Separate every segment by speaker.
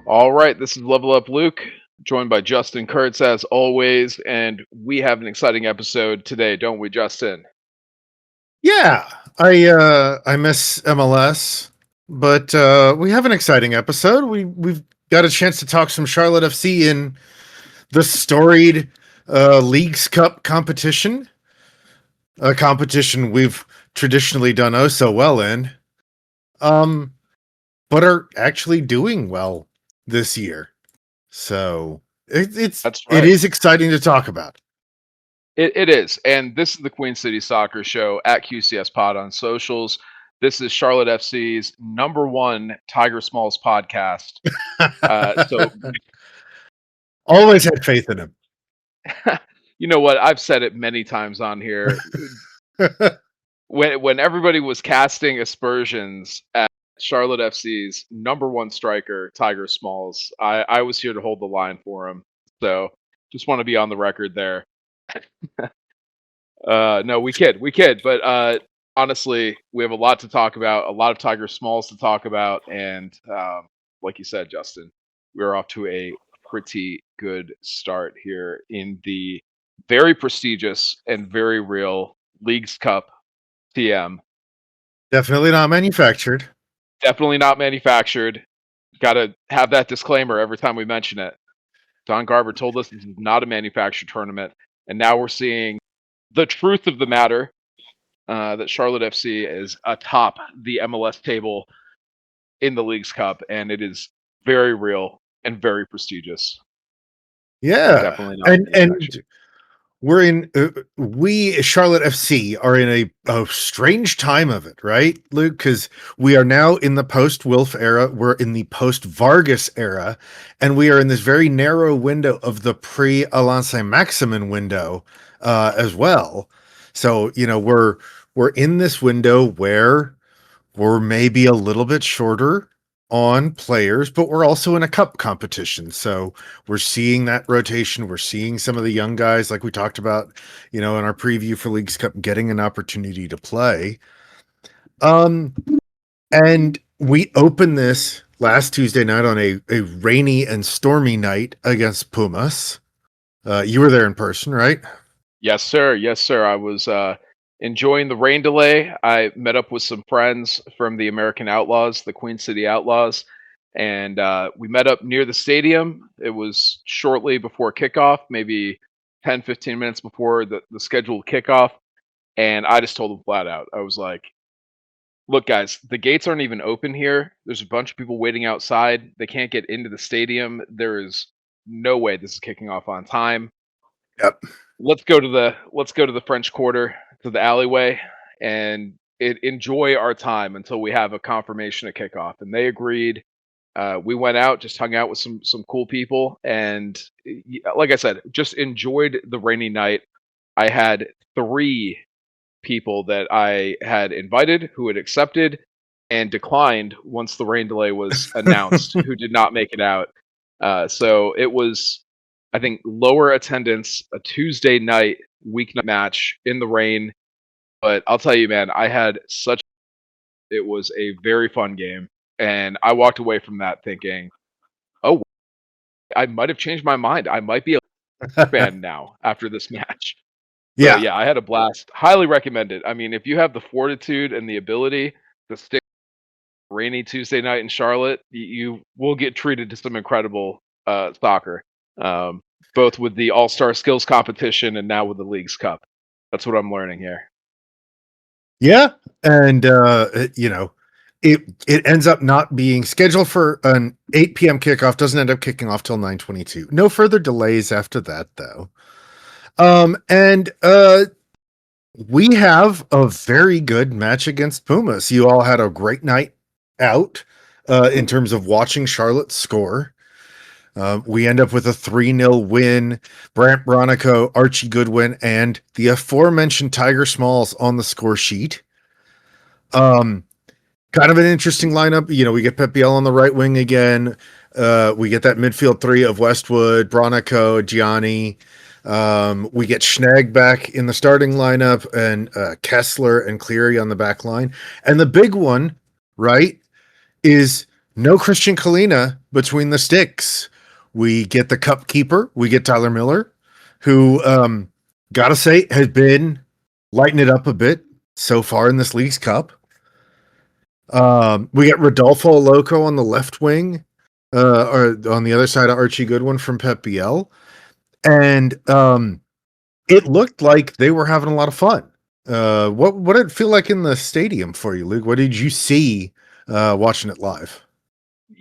Speaker 1: All right, this is Level Up Luke, joined by Justin Kurtz as always, and we have an exciting episode today, don't we, Justin?
Speaker 2: Yeah, I miss MLS, but we have an exciting episode. We've got a chance to talk some Charlotte FC in the storied Leagues Cup competition, a competition we've traditionally done oh so well in, um, but are actually doing well this year. So
Speaker 1: That's
Speaker 2: it
Speaker 1: right.
Speaker 2: is exciting to talk about.
Speaker 1: It is, and this is the Queen City Soccer Show at QCS Pod on socials. This is Charlotte FC's number one Tiger Smalls podcast. So
Speaker 2: Always had faith in him.
Speaker 1: you know what? I've said it many times on here. When everybody was casting aspersions at Charlotte FC's number one striker, Tiger Smalls, I was here to hold the line for him. So just want to be on the record there. No, we kid. But honestly, we have a lot to talk about, a lot of Tiger Smalls to talk about, and like you said, Justin, we're off to a pretty good start here in the very prestigious and very real Leagues Cup TM.
Speaker 2: Definitely not manufactured.
Speaker 1: Definitely not manufactured. Got to have that disclaimer every time we mention it. Don Garber told us this is not a manufactured tournament, and now we're seeing the truth of the matter that Charlotte FC is atop the MLS table in the Leagues Cup, and it is very real and very prestigious.
Speaker 2: Yeah,
Speaker 1: Definitely not
Speaker 2: and
Speaker 1: manufactured.
Speaker 2: we're in we Charlotte FC are in a strange time of it, right, Luke? Because we are now in the post Wilf era, we're in the post Vargas era, and we are in this very narrow window of the pre Alain Maximin window as well. So we're in this window where we're maybe a little bit shorter on players, but we're also in a cup competition. So we're seeing that rotation. We're seeing some of the young guys, like we talked about, in our preview for Leagues Cup, getting an opportunity to play. And we opened this last Tuesday night on a rainy and stormy night against Pumas. You were there in person, right?
Speaker 1: Yes, sir. Yes, sir. I was enjoying the rain delay. I met up with some friends from the American Outlaws, the Queen City Outlaws, and we met up near the stadium. It was shortly before kickoff, maybe 10, 15 minutes before the scheduled kickoff. And I just told them flat out, I was like, look, guys, the gates aren't even open here. There's a bunch of people waiting outside. They can't get into the stadium. There is no way this is kicking off on time.
Speaker 2: Yep.
Speaker 1: Let's go to the French Quarter, to the alleyway, and enjoy our time until we have a confirmation of kickoff. And they agreed. We went out, just hung out with some cool people, and like I said, just enjoyed the rainy night. I had 3 people that I had invited who had accepted and declined once the rain delay was announced, who did not make it out. So it was, I think, lower attendance, a Tuesday night weeknight match in the rain. But I'll tell you, man, it was a very fun game. And I walked away from that thinking, oh, I might have changed my mind. I might be a fan now after this match. So
Speaker 2: Yeah.
Speaker 1: yeah, I had a blast. Highly recommend it. I mean, if you have the fortitude and the ability to stick rainy Tuesday night in Charlotte, you will get treated to some incredible soccer. Both with the All-Star Skills competition and now with the Leagues Cup. That's what I'm learning here.
Speaker 2: Yeah. And it ends up not being scheduled for an 8 p.m. kickoff, doesn't end up kicking off till 9:22. No further delays after that, though. And we have a very good match against Pumas. You all had a great night out in terms of watching Charlotte score. We end up with a 3-0 win. Brant Bronico, Archie Goodwin, and the aforementioned Tiger Smalls on the score sheet. Kind of an interesting lineup. We get Pepiel on the right wing again. We get that midfield 3 of Westwood, Bronico, Gianni. We get Schnegg back in the starting lineup, and Kessler and Cleary on the back line. And the big one, right, is No Christian Kalina between the sticks. We get the cup keeper. We get Tyler Miller, who, gotta say, has been lighting it up a bit so far in this league's cup. We get Rodolfo Loco on the left wing, or on the other side of Archie Goodwin from Pep Biel. And it looked like they were having a lot of fun. What did it feel like in the stadium for you, Luke? What did you see watching it live?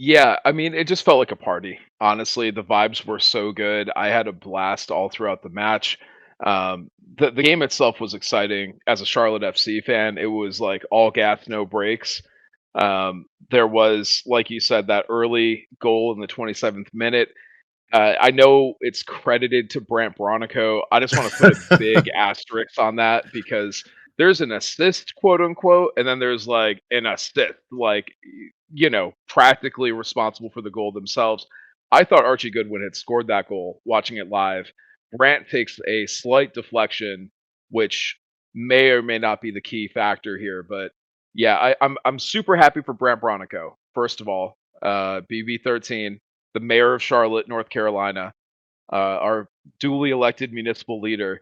Speaker 1: Yeah, I mean, it just felt like a party. Honestly, the vibes were so good. I had a blast all throughout the match. The game itself was exciting. As a Charlotte FC fan, it was like all gas, no brakes. There was, like you said, that early goal in the 27th minute. I know it's credited to Brant Bronico. I just want to put a big asterisk on that because there's an assist, quote unquote, and then there's like an assist, like practically responsible for the goal themselves. I thought Archie Goodwin had scored that goal watching it live. Brant takes a slight deflection, which may or may not be the key factor here, but yeah, I'm super happy for Brant Bronico. First of all, BB13, the mayor of Charlotte, North Carolina, our duly elected municipal leader,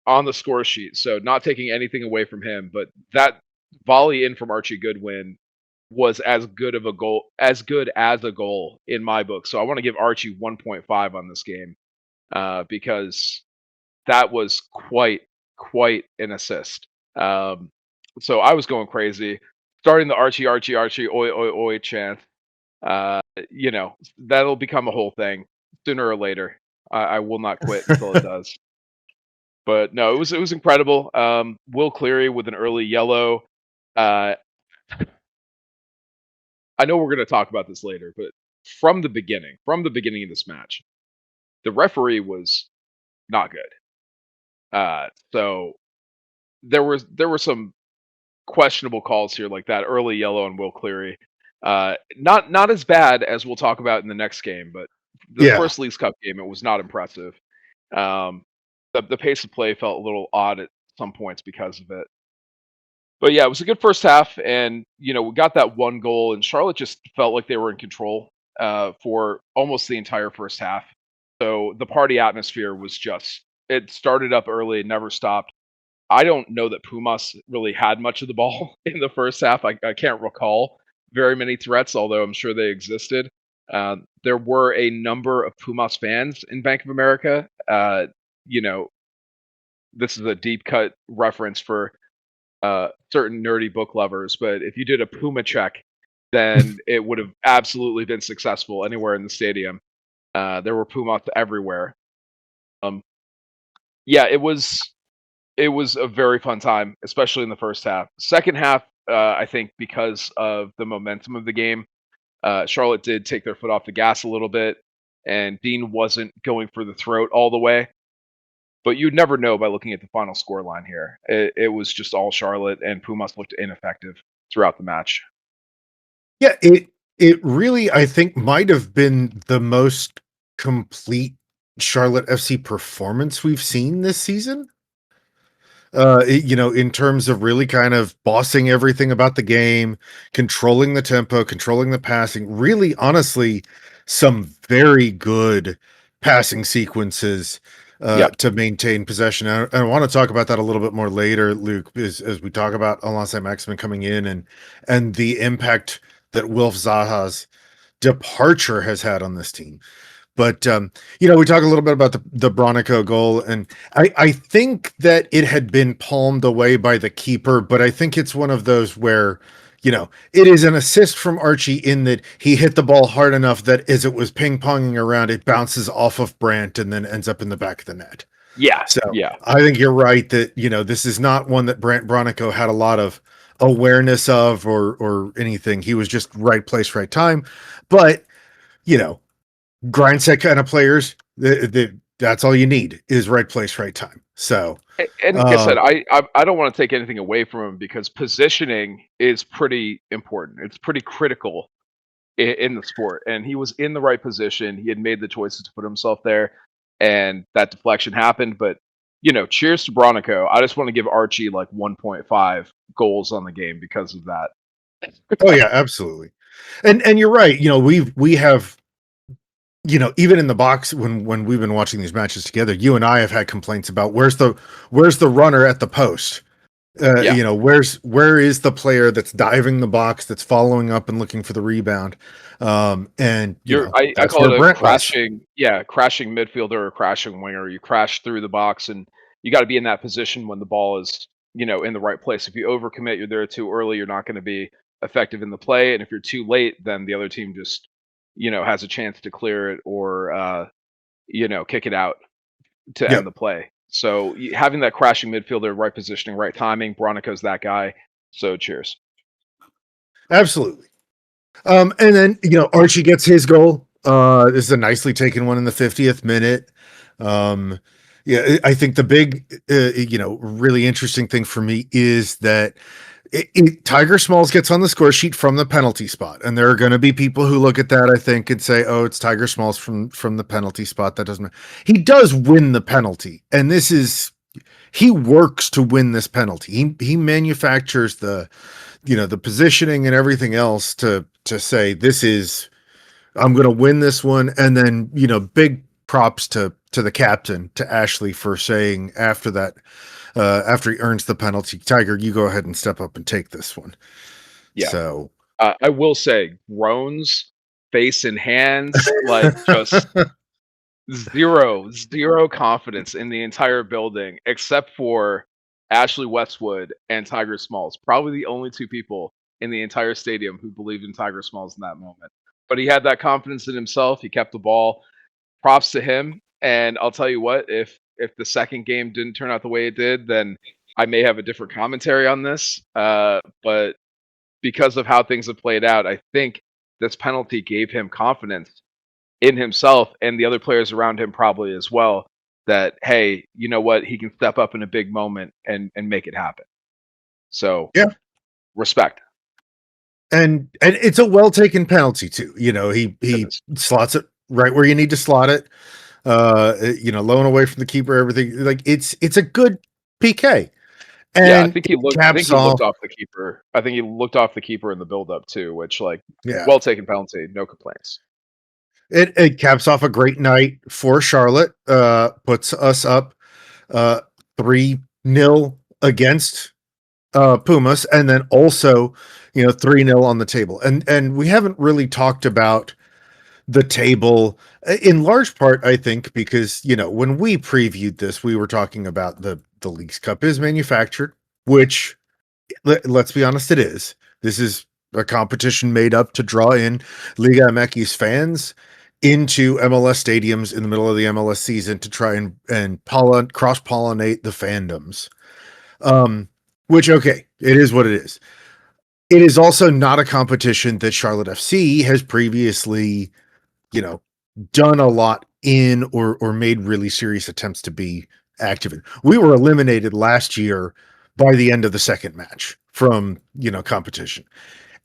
Speaker 1: on the score sheet. So not taking anything away from him, but that volley in from Archie Goodwin was as good as a goal in my book. So I want to give Archie 1.5 on this game because that was quite an assist. So I was going crazy, starting the Archie, oi oi oi chant. That'll become a whole thing sooner or later. I will not quit until it does. But no, it was incredible. Will Cleary with an early yellow. Uh, I know we're going to talk about this later, but from the beginning of this match, the referee was not good. So there were some questionable calls here, like that early yellow on Will Cleary. Not as bad as we'll talk about in the next game, but the
Speaker 2: Yeah.
Speaker 1: first Leagues Cup game, it was not impressive. Um, the pace of play felt a little odd at some points because of it. But yeah, it was a good first half, and we got that one goal, and Charlotte just felt like they were in control for almost the entire first half. So the party atmosphere was just it started up early, and never stopped. I don't know that Pumas really had much of the ball in the first half. I can't recall very many threats, although I'm sure they existed. There were a number of Pumas fans in Bank of America. You know, this is a deep cut reference for certain nerdy book lovers, but if you did a Puma check, then it would have absolutely been successful anywhere in the stadium. There were Pumas everywhere. Um, yeah, it was a very fun time, especially in the first half. Second half, I think because of the momentum of the game, Charlotte did take their foot off the gas a little bit, and Dean wasn't going for the throat all the way. But you'd never know by looking at the final score line here. It was just all Charlotte, and Pumas looked ineffective throughout the match.
Speaker 2: Yeah, it really, I think, might have been the most complete Charlotte FC performance we've seen this season. In terms of really kind of bossing everything about the game, controlling the tempo, controlling the passing, really honestly, some very good passing sequences
Speaker 1: Yep.
Speaker 2: to maintain possession. I want to talk about that a little bit more later, Luke, as we talk about Alonso Maximin coming in and the impact that Wilf Zaha's departure has had on this team. But we talk a little bit about the Bronico goal, and I think that it had been palmed away by the keeper, but I think it's one of those where, it is an assist from Archie in that he hit the ball hard enough that as it was ping-ponging around, it bounces off of Brant and then ends up in the back of the net.
Speaker 1: Yeah.
Speaker 2: So
Speaker 1: Yeah.
Speaker 2: I think you're right that, this is not one that Brant Bronico had a lot of awareness of or anything. He was just right place, right time. But, you know, grind set kind of players, that's all you need is right place, right time. So,
Speaker 1: And like I said, I don't want to take anything away from him because positioning is pretty important. It's pretty critical in the sport, and he was in the right position. He had made the choices to put himself there, and that deflection happened. But cheers to Bronico. I just want to give Archie like 1.5 goals on the game because of that.
Speaker 2: oh yeah, absolutely. And you're right. We have, even in the box when we've been watching these matches together, you and I have had complaints about where's the runner at the post.
Speaker 1: Yeah.
Speaker 2: Where is the player that's diving the box, that's following up and looking for the rebound? And
Speaker 1: I
Speaker 2: that's
Speaker 1: call
Speaker 2: where
Speaker 1: it a
Speaker 2: Brent was.
Speaker 1: crashing midfielder or crashing winger. You crash through the box, and you got to be in that position when the ball is, in the right place. If you overcommit, you're there too early, you're not going to be effective in the play. And if you're too late, then the other team just, has a chance to clear it or, kick it out to end
Speaker 2: Yep,
Speaker 1: the play. So having that crashing midfielder, right positioning, right timing, Bronico's that guy. So cheers.
Speaker 2: absolutely. And then Archie gets his goal. This is a nicely taken one in the 50th minute. Um, yeah, I think the big, really interesting thing for me is that Tiger Smalls gets on the score sheet from the penalty spot, and there are going to be people who look at that, I think, and say, "Oh, it's Tiger Smalls from the penalty spot." That doesn't. He does win the penalty, and he works to win this penalty. He manufactures the positioning and everything else to say this is I'm going to win this one, and then big props to the captain, to Ashley, for saying after that, after he earns the penalty, Tiger, you go ahead and step up and take this one.
Speaker 1: Yeah.
Speaker 2: So
Speaker 1: I will say groans, face in hands, like just zero confidence in the entire building, except for Ashley Westwood and Tiger Smalls. Probably the only two people in the entire stadium who believed in Tiger Smalls in that moment. But he had that confidence in himself. He kept the ball. Props to him. And I'll tell you what, if the second game didn't turn out the way it did, then I may have a different commentary on this. But because of how things have played out, I think this penalty gave him confidence in himself and the other players around him probably as well, that hey, you know what, he can step up in a big moment and make it happen. So
Speaker 2: yeah,
Speaker 1: respect.
Speaker 2: and it's a well taken penalty too.
Speaker 1: It
Speaker 2: He
Speaker 1: is.
Speaker 2: slots it right where you need to slot it. Low and away from the keeper, everything, like it's a good PK,
Speaker 1: Yeah,
Speaker 2: and it
Speaker 1: I think
Speaker 2: caps
Speaker 1: he looked
Speaker 2: off.
Speaker 1: off the keeper. I think he looked off the keeper in the build up too, which like
Speaker 2: Yeah,
Speaker 1: well taken penalty, no complaints.
Speaker 2: it caps off a great night for Charlotte. Puts us up 3-0 against Pumas, and then also 3-0 on the table. And we haven't really talked about the table in large part, I think, because when we previewed this, we were talking about the Leagues Cup is manufactured, which let's be honest, it is. This is a competition made up to draw in Liga MX fans into MLS stadiums in the middle of the MLS season to try and cross pollinate the fandoms. Um, which, okay, it is what it is. It is also not a competition that Charlotte FC has previously, you know, done a lot in, or made really serious attempts to be active in. We were eliminated last year by the end of the second match from, competition.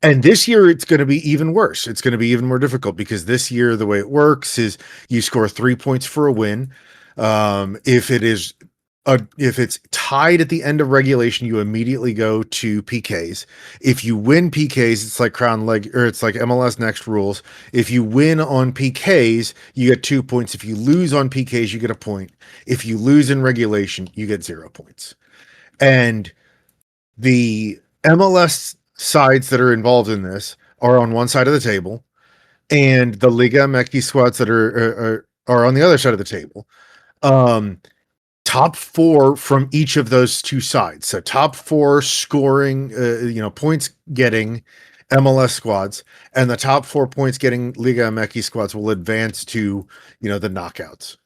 Speaker 2: And this year it's going to be even worse. It's going to be even more difficult because this year the way it works is you score 3 points for a win. If it's tied at the end of regulation, you immediately go to PKs. If you win PKs, it's like Crown Leg, or it's like MLS Next rules. If you win on PKs, you get 2 points. If you lose on PKs, you get a point. If you lose in regulation, you get 0 points. And the MLS sides that are involved in this are on one side of the table, and the Liga MX squads that are on the other side of the table. Top four from each of those two sides. So top four scoring, points getting MLS squads, and the top 4 points getting Liga MX squads will advance to, the knockouts.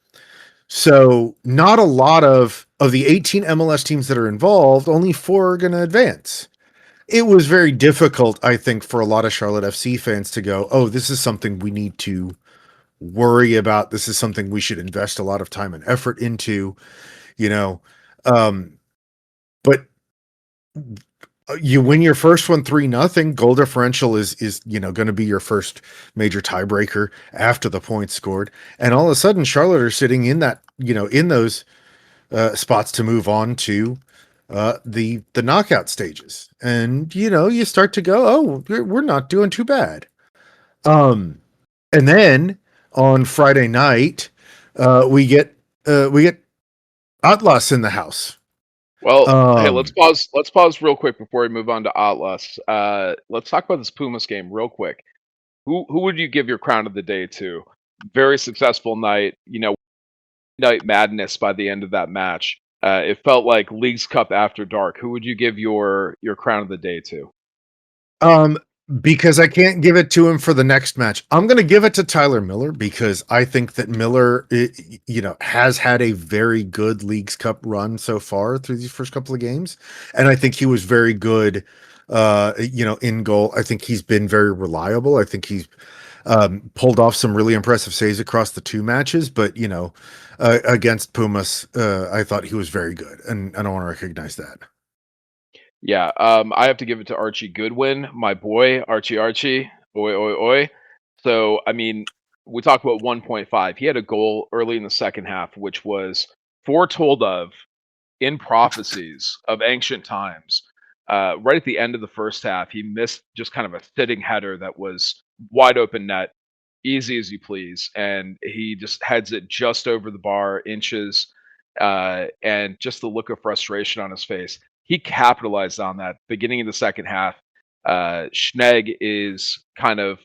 Speaker 2: So not a lot of the 18 MLS teams that are involved, only 4 are going to advance. It was very difficult, I think, for a lot of Charlotte FC fans to go, oh, this is something we need to worry about. This is something we should invest a lot of time and effort into, you know. But you win your first one 3-0. Goal differential is going to be your first major tiebreaker after the points scored, and all of a sudden Charlotte are sitting in that in those spots to move on to the knockout stages, and you start to go, oh, we're not doing too bad. Um, and then on Friday night, we get Atlas in the house.
Speaker 1: Well, hey, let's
Speaker 2: Um,
Speaker 1: pause. Let's pause real quick before we move on to Atlas. Let's talk about this Pumas game real quick. Who would you give your crown of the day to? Very successful night. Night madness by the end of that match. It felt like Leagues Cup after dark. Who would you give your crown of the day to?
Speaker 2: Um, because I can't give it to him for the next match. I'm going to give it to Tyler Miller because I think that Miller, has had a very good Leagues Cup run so far through these first couple of games, and I think he was very good. In goal, I think he's been very reliable. I think he's pulled off some really impressive saves across the two matches, but against Pumas, I thought he was very good, and I don't want to recognize that.
Speaker 1: Yeah, I have to give it to Archie Goodwin, my boy, Archie, oi, oi, oi. So, I mean, we talk about 1.5. He had a goal early in the second half, which was foretold of in prophecies of ancient times. Right at the end of the first half, he missed just kind of a sitting header that was wide open net, easy as you please, and he just heads it just over the bar, inches, and just the look of frustration on his face. He capitalized on that beginning of the second half. Schnegg is kind of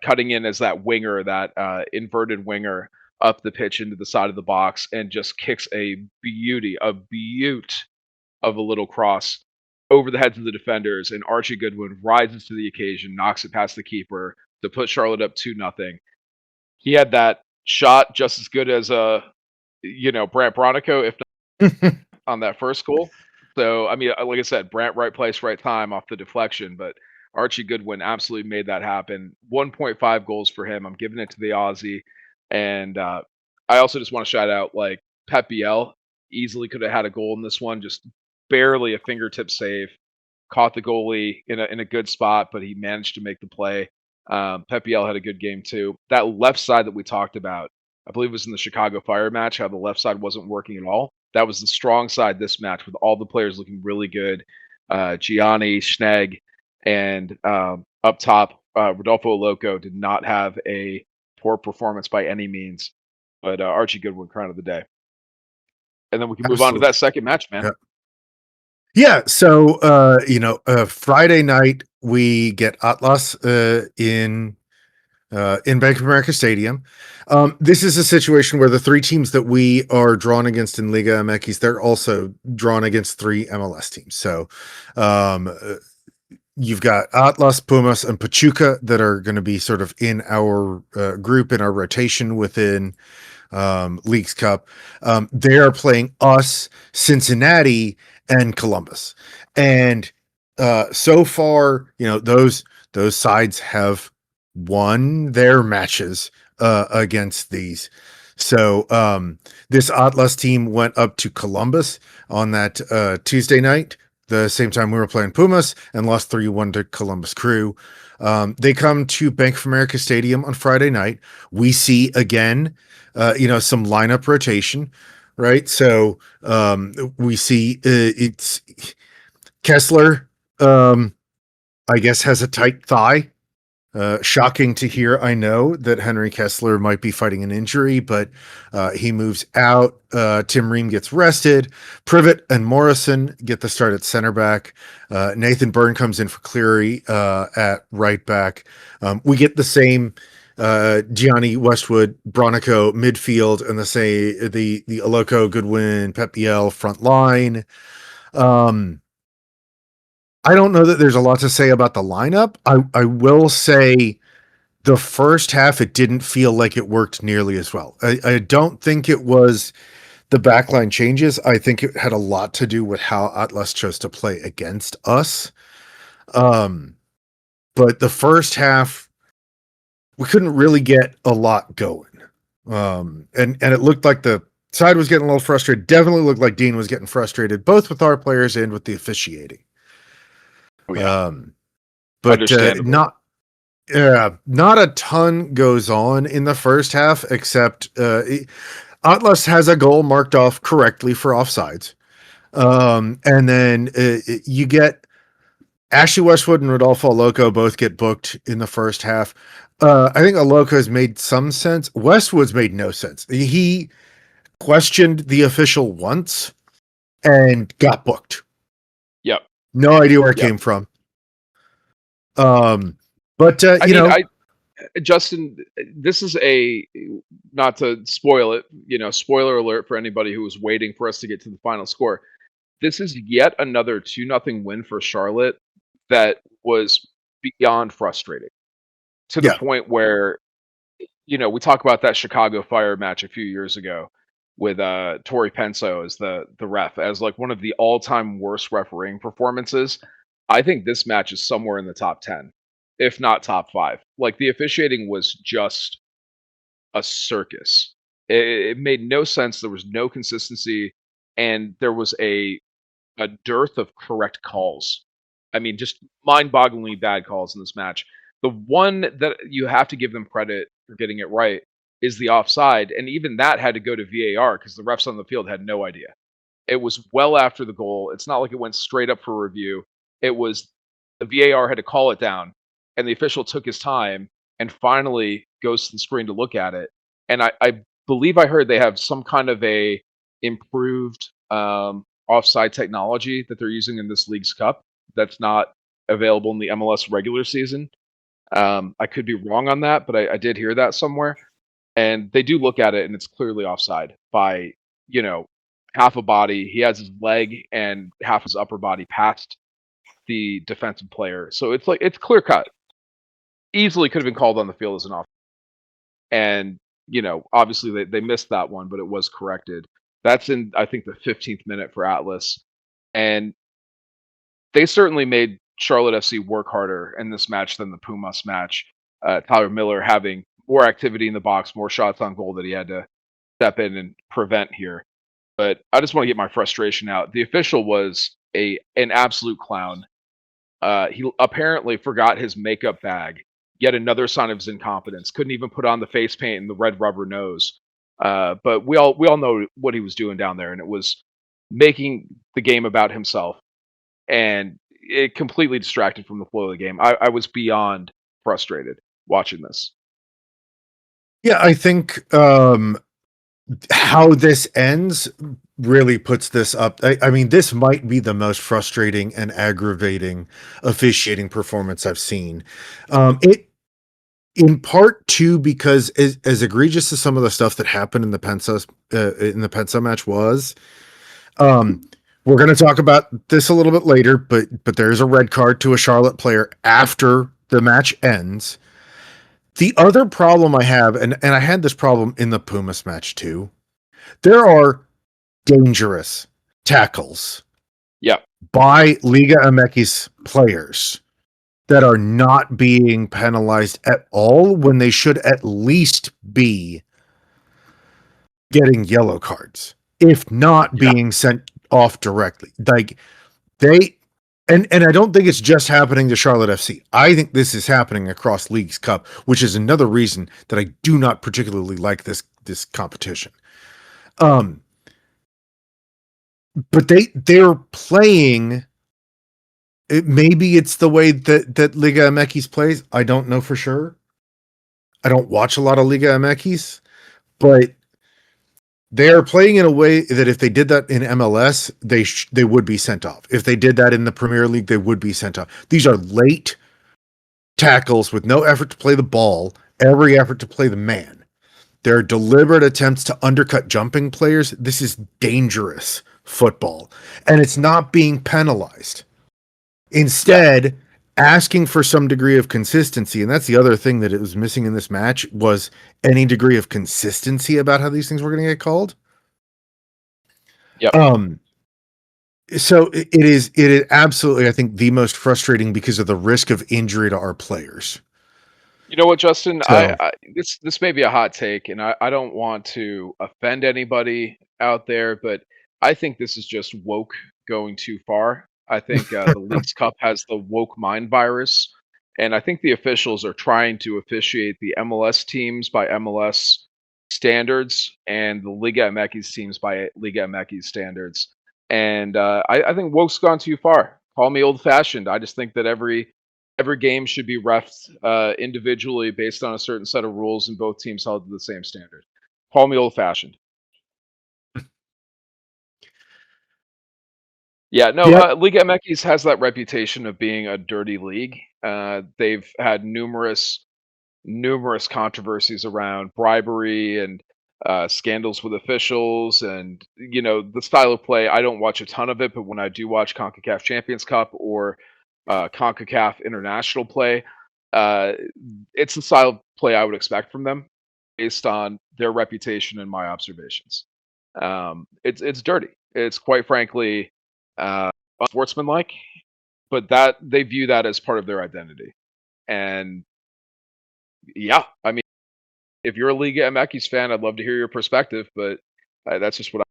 Speaker 1: cutting in as that winger, that inverted winger up the pitch into the side of the box, and just kicks a beaut of a little cross over the heads of the defenders. And Archie Goodwin rises to the occasion, knocks it past the keeper to put Charlotte up 2-0. He had that shot just as good as Brant Bronico, if on that first goal. So, I mean, like I said, Brant, right place, right time off the deflection, but Archie Goodwin absolutely made that happen. 1.5 goals for him. I'm giving it to the Aussie. And I also just want to shout out like Pep Biel easily could have had a goal in this one, just barely a fingertip save. Caught the goalie in a good spot, but he managed to make the play. Pep Biel had a good game too. That left side that we talked about, I believe it was in the Chicago Fire match, how the left side wasn't working at all. That was the strong side this match with all the players looking really good. Gianni, Schnegg, and up top, Rodolfo Loco did not have a poor performance by any means. But Archie Goodwin, crown of the day. And then we can move on to
Speaker 2: Absolutely.
Speaker 1: that second match, man.
Speaker 2: Yeah. Yeah, so Friday night we get Atlas in Bank of America Stadium. This is a situation where the three teams that we are drawn against in Liga MX, they're also drawn against three MLS teams. So um, you've got Atlas, Pumas, and Pachuca that are going to be sort of in our group, in our rotation within Leagues Cup. They are playing us, Cincinnati, and Columbus. And so far, those sides have won their matches against these. So this Atlas team went up to Columbus on that Tuesday night, the same time we were playing Pumas, and lost 3-1 to Columbus Crew. They come to Bank of America Stadium on Friday night. We see again some lineup rotation, right? So we see it's Kessler, I guess, has a tight thigh. Shocking to hear. I know that Henry Kessler might be fighting an injury, but he moves out. Tim Ream gets rested. Privet and Morrison get the start at center back. Nathan Byrne comes in for Cleary at right back. We get the same Gianni, Westwood, Bronico midfield, and the Aloko, Goodwin, Pep Biel front line. I don't know that there's a lot to say about the lineup. I will say the first half, it didn't feel like it worked nearly as well. I don't think it was the backline changes. I think it had a lot to do with how Atlas chose to play against us. But the first half, we couldn't really get a lot going. And it looked like the side was getting a little frustrated. Definitely looked like Dean was getting frustrated, both with our players and with the officiating.
Speaker 1: Oh, yeah.
Speaker 2: But
Speaker 1: Understandable.
Speaker 2: not a ton goes on in the first half, except Atlas has a goal marked off correctly for offsides. And then you get Ashley Westwood and Rodolfo Loco both get booked in the first half. I think Aloka's made some sense. Westwood's made no sense. He questioned the official once and got booked.
Speaker 1: Yep.
Speaker 2: No idea where it
Speaker 1: Yep.
Speaker 2: came from. But
Speaker 1: I mean, Justin, this is not to spoil it, spoiler alert for anybody who was waiting for us to get to the final score. This is yet another 2-0 win for Charlotte that was beyond frustrating to the
Speaker 2: yeah,
Speaker 1: point where, we talk about that Chicago Fire match a few years ago with Tori Penso as the ref as like one of the all-time worst refereeing performances. I think this match is somewhere in the top 10, if not top 5. Like the officiating was just a circus. It made no sense. There was no consistency, and there was a dearth of correct calls. I mean, just mind-bogglingly bad calls in this match. The one that you have to give them credit for getting it right is the offside, and even that had to go to VAR because the refs on the field had no idea. It was well after the goal. It's not like it went straight up for review. It was the VAR had to call it down, and the official took his time and finally goes to the screen to look at it. And I believe I heard they have some kind of a improved offside technology that they're using in this league's cup that's not available in the MLS regular season. I could be wrong on that, but I did hear that somewhere. And they do look at it, and it's clearly offside by you know half a body. He has his leg and half his upper body past the defensive player, so it's clear cut. Easily could have been called on the field as an off. And obviously they missed that one, but it was corrected. That's in I think the 15th minute for Atlas, and they certainly made Charlotte FC work harder in this match than the Pumas match. Tyler Miller having more activity in the box, more shots on goal that he had to step in and prevent here. But I just want to get my frustration out. The official was an absolute clown. He apparently forgot his makeup bag. Yet another sign of his incompetence. Couldn't even put on the face paint and the red rubber nose. But we all know what he was doing down there, and it was making the game about himself, and it completely distracted from the flow of the game. I was beyond frustrated watching this.
Speaker 2: yeah. I think how this ends really puts this up. I mean, this might be the most frustrating and aggravating officiating performance I've seen. It in part too because as egregious as some of the stuff that happened in the Pensa match was. Um, we're going to talk about this a little bit later, but there's a red card to a Charlotte player after the match ends. The other problem I have, and I had this problem in the Pumas match too, there are dangerous tackles
Speaker 1: Yep.
Speaker 2: by Liga MX players that are not being penalized at all when they should at least be getting yellow cards, if not
Speaker 1: Yeah.
Speaker 2: being sent off directly. Like they and I don't think it's just happening to Charlotte FC. I think this is happening across Leagues Cup, which is another reason that I do not particularly like this competition. But they're playing. Maybe it's the way that Liga MX plays. I don't know for sure. I don't watch a lot of Liga MX, but they are playing in a way that if they did that in MLS, they would be sent off. If they did that in the Premier League, they would be sent off. These are late tackles with no effort to play the ball, every effort to play the man. They're deliberate attempts to undercut jumping players. This is dangerous football, and it's not being penalized.
Speaker 1: Yeah.
Speaker 2: Instead, asking for some degree of consistency, and that's the other thing that it was missing in this match was any degree of consistency about how these things were going to get called.
Speaker 1: Yep.
Speaker 2: Um, so it is absolutely, I think, the most frustrating because of the risk of injury to our players.
Speaker 1: You know what, Justin?
Speaker 2: So
Speaker 1: This may be a hot take, and I don't want to offend anybody out there, but I think this is just woke going too far. I think the Leagues Cup has the woke mind virus, and I think the officials are trying to officiate the MLS teams by MLS standards and the Liga MX teams by Liga MX standards. And I think woke's gone too far. Call me old fashioned. I just think that every every game should be refed individually based on a certain set of rules, and both teams held to the same standard. Call me old-fashioned. Yeah, no,
Speaker 2: Yep.
Speaker 1: Liga MX has that reputation of being a dirty league. They've had numerous controversies around bribery and scandals with officials, and the style of play. I don't watch a ton of it, but when I do watch CONCACAF Champions Cup or CONCACAF International play, uh, it's the style of play I would expect from them based on their reputation and my observations. It's dirty. It's quite frankly unsportsmanlike, but that they view that as part of their identity. And yeah, I mean, if you're a Liga MX fan, I'd love to hear your perspective, but that's just what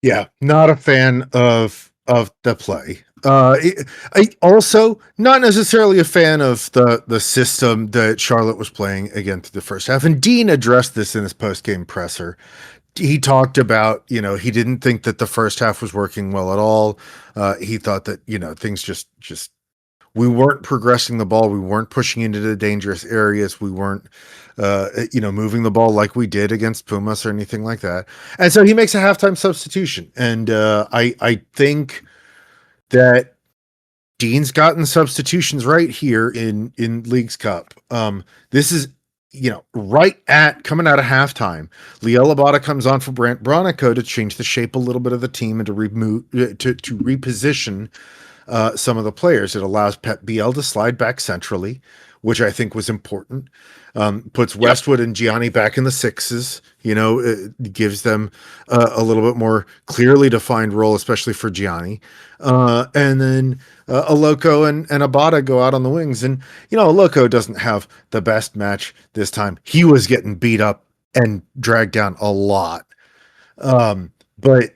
Speaker 2: Yeah, not a fan of the play. I also not necessarily a fan of the system that Charlotte was playing against the first half. And Dean addressed this in his post game presser. He talked about, he didn't think that the first half was working well at all. He thought that, things just we weren't progressing the ball. We weren't pushing into the dangerous areas. We weren't, moving the ball like we did against Pumas or anything like that. And so he makes a halftime substitution. And I think that Dean's gotten substitutions right here in Leagues Cup. This is, right at coming out of halftime. Liel Abada comes on for Brant Bronico to change the shape a little bit of the team and to reposition some of the players. It allows Pep BL to slide back centrally, which I think was important. Puts
Speaker 1: Yep.
Speaker 2: Westwood and Gianni back in the sixes. It gives them a little bit more clearly defined role, especially for Gianni. And then Aloko and Abada go out on the wings. And, Aloko doesn't have the best match this time. He was getting beat up and dragged down a lot. But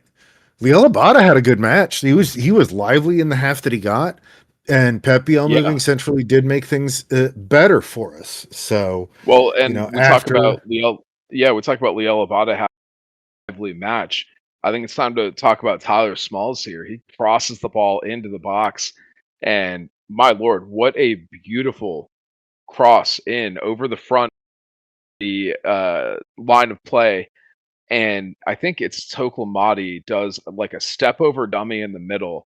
Speaker 2: Liel Abada had a good match. He was lively in the half that he got, and Pep BL
Speaker 1: Yeah.
Speaker 2: moving centrally did make things better for us. So,
Speaker 1: Well, and we talk
Speaker 2: after
Speaker 1: about Liel. Yeah, we talk about Liel Abada having a lively match. I think it's time to talk about Tyler Smalls here. He crosses the ball into the box, and my lord, what a beautiful cross in over the front of the line of play. And I think it's Toklamati does like a step over dummy in the middle.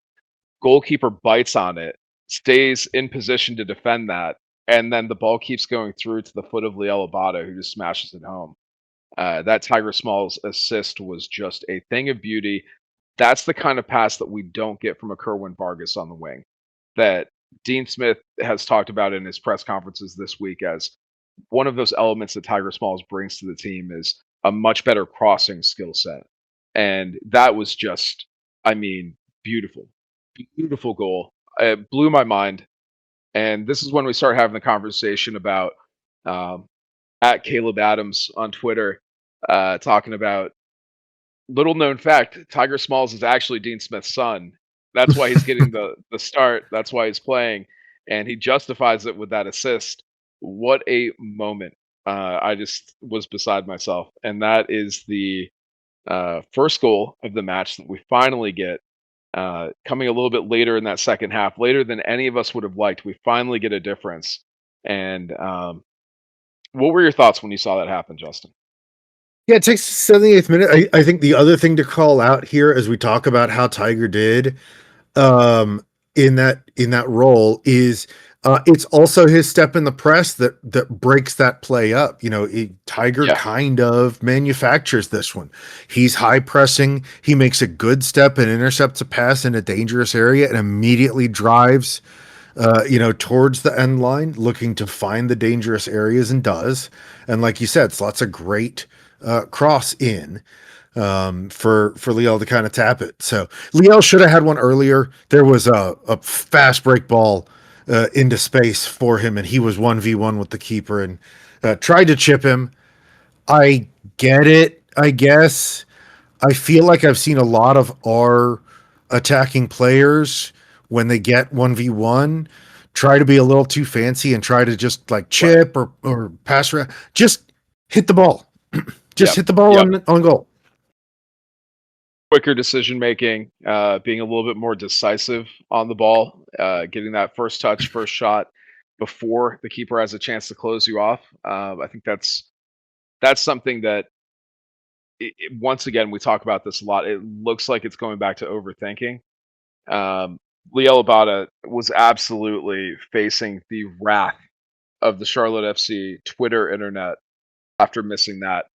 Speaker 1: Goalkeeper bites on it, stays in position to defend that, and then the ball keeps going through to the foot of Liel Abada, who just smashes it home. That Tiger Smalls assist was just a thing of beauty. That's the kind of pass that we don't get from a Kerwin Vargas on the wing, that Dean Smith has talked about in his press conferences this week as one of those elements that Tiger Smalls brings to the team is a much better crossing skill set. And that was just, I mean, beautiful, beautiful goal. It blew my mind. And this is when we start having the conversation about um, at Caleb Adams on Twitter talking about little known fact: Tiger Smalls is actually Dean Smith's son. That's why he's getting the start. That's why he's playing, and he justifies it with that assist. What a moment! I just was beside myself, and that is the first goal of the match that we finally get. Coming a little bit later in that second half, later than any of us would have liked, we finally get a difference. And what were your thoughts when you saw that happen, Justin?
Speaker 2: Yeah, it takes 78th minute. I think the other thing to call out here as we talk about how Tiger did um in that role is it's also his step in the press that breaks that play up. Tiger
Speaker 1: Yeah,
Speaker 2: kind of manufactures this one. He's high pressing, he makes a good step and intercepts a pass in a dangerous area and immediately drives towards the end line looking to find the dangerous areas and does. And like you said, it's lots of great cross in for Liel to kind of tap it. So Liel should have had one earlier. There was a fast break ball into space for him, and he was 1v1 with the keeper and tried to chip him. I get it, I guess. I feel like I've seen a lot of our attacking players when they get 1v1 try to be a little too fancy and try to just like
Speaker 1: right.
Speaker 2: chip or pass around. Just hit the ball. Just
Speaker 1: Yep,
Speaker 2: hit the ball
Speaker 1: yep.
Speaker 2: on goal.
Speaker 1: quicker decision making, being a little bit more decisive on the ball, getting that first touch, first shot before the keeper has a chance to close you off. I think that's something that once again we talk about this a lot. It looks like it's going back to overthinking. Liel Abada was absolutely facing the wrath of the Charlotte FC Twitter internet after missing that.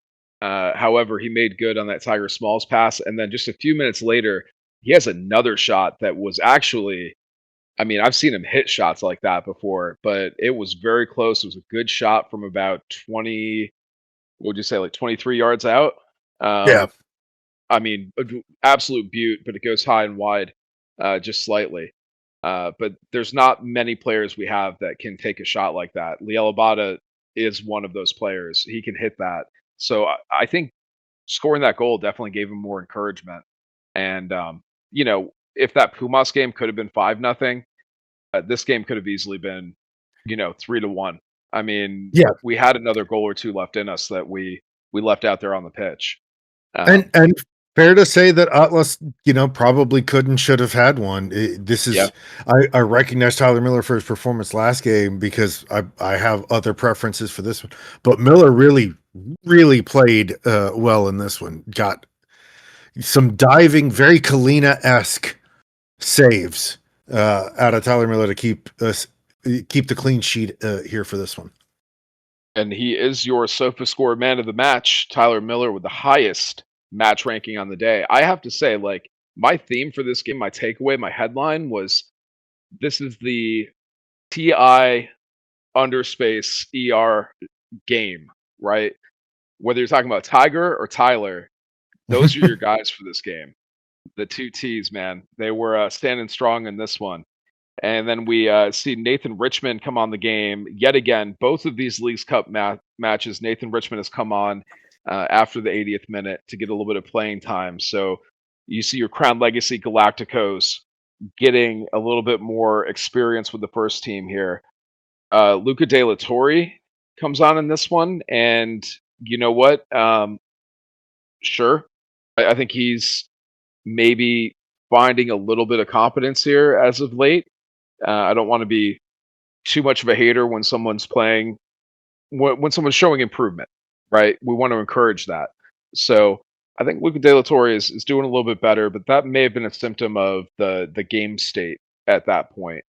Speaker 1: However, he made good on that Tiger Smalls pass, and then just a few minutes later, he has another shot that was actually. I mean, I've seen him hit shots like that before, but it was very close. It was a good shot from about 20. What would you say, like 23 yards out?
Speaker 2: Yeah.
Speaker 1: Um, I mean, absolute beaut, but it goes high and wide, just slightly. But there's not many players we have that can take a shot like that. Liel Abada is one of those players. He can hit that. So I think scoring that goal definitely gave him more encouragement. And if that Pumas game could have been 5-0, this game could have easily been, 3-1. I mean,
Speaker 2: Yeah.
Speaker 1: we had another goal or two left in us that we left out there on the pitch.
Speaker 2: And fair to say that Atlas, probably could and should have had one. This
Speaker 1: Yeah.
Speaker 2: is I recognize Tyler Miller for his performance last game because I have other preferences for this one. But Miller really played well in this one. Got some diving, very Kalina-esque saves out of Tyler Miller to keep the clean sheet here for this one.
Speaker 1: And he is your sofa score man of the match, Tyler Miller, with the highest match ranking on the day. I have to say, like, my theme for this game, my takeaway, my headline was this is the TI underspace ER game, right? Whether you're talking about Tiger or Tyler, those are your guys for this game. The two T's, man. They were standing strong in this one. And then we see Nathan Richmond come on the game yet again. Both of these Leagues Cup matches, Nathan Richmond has come on after the 80th minute to get a little bit of playing time. So you see your Crown Legacy Galacticos getting a little bit more experience with the first team here. Luca De La Torre comes on in this one, and you know what? Sure, I think he's maybe finding a little bit of competence here as of late. I don't want to be too much of a hater when someone's playing, when someone's showing improvement, right? We want to encourage that. So I think Luca De La Torre is doing a little bit better, but that may have been a symptom of the game state at that point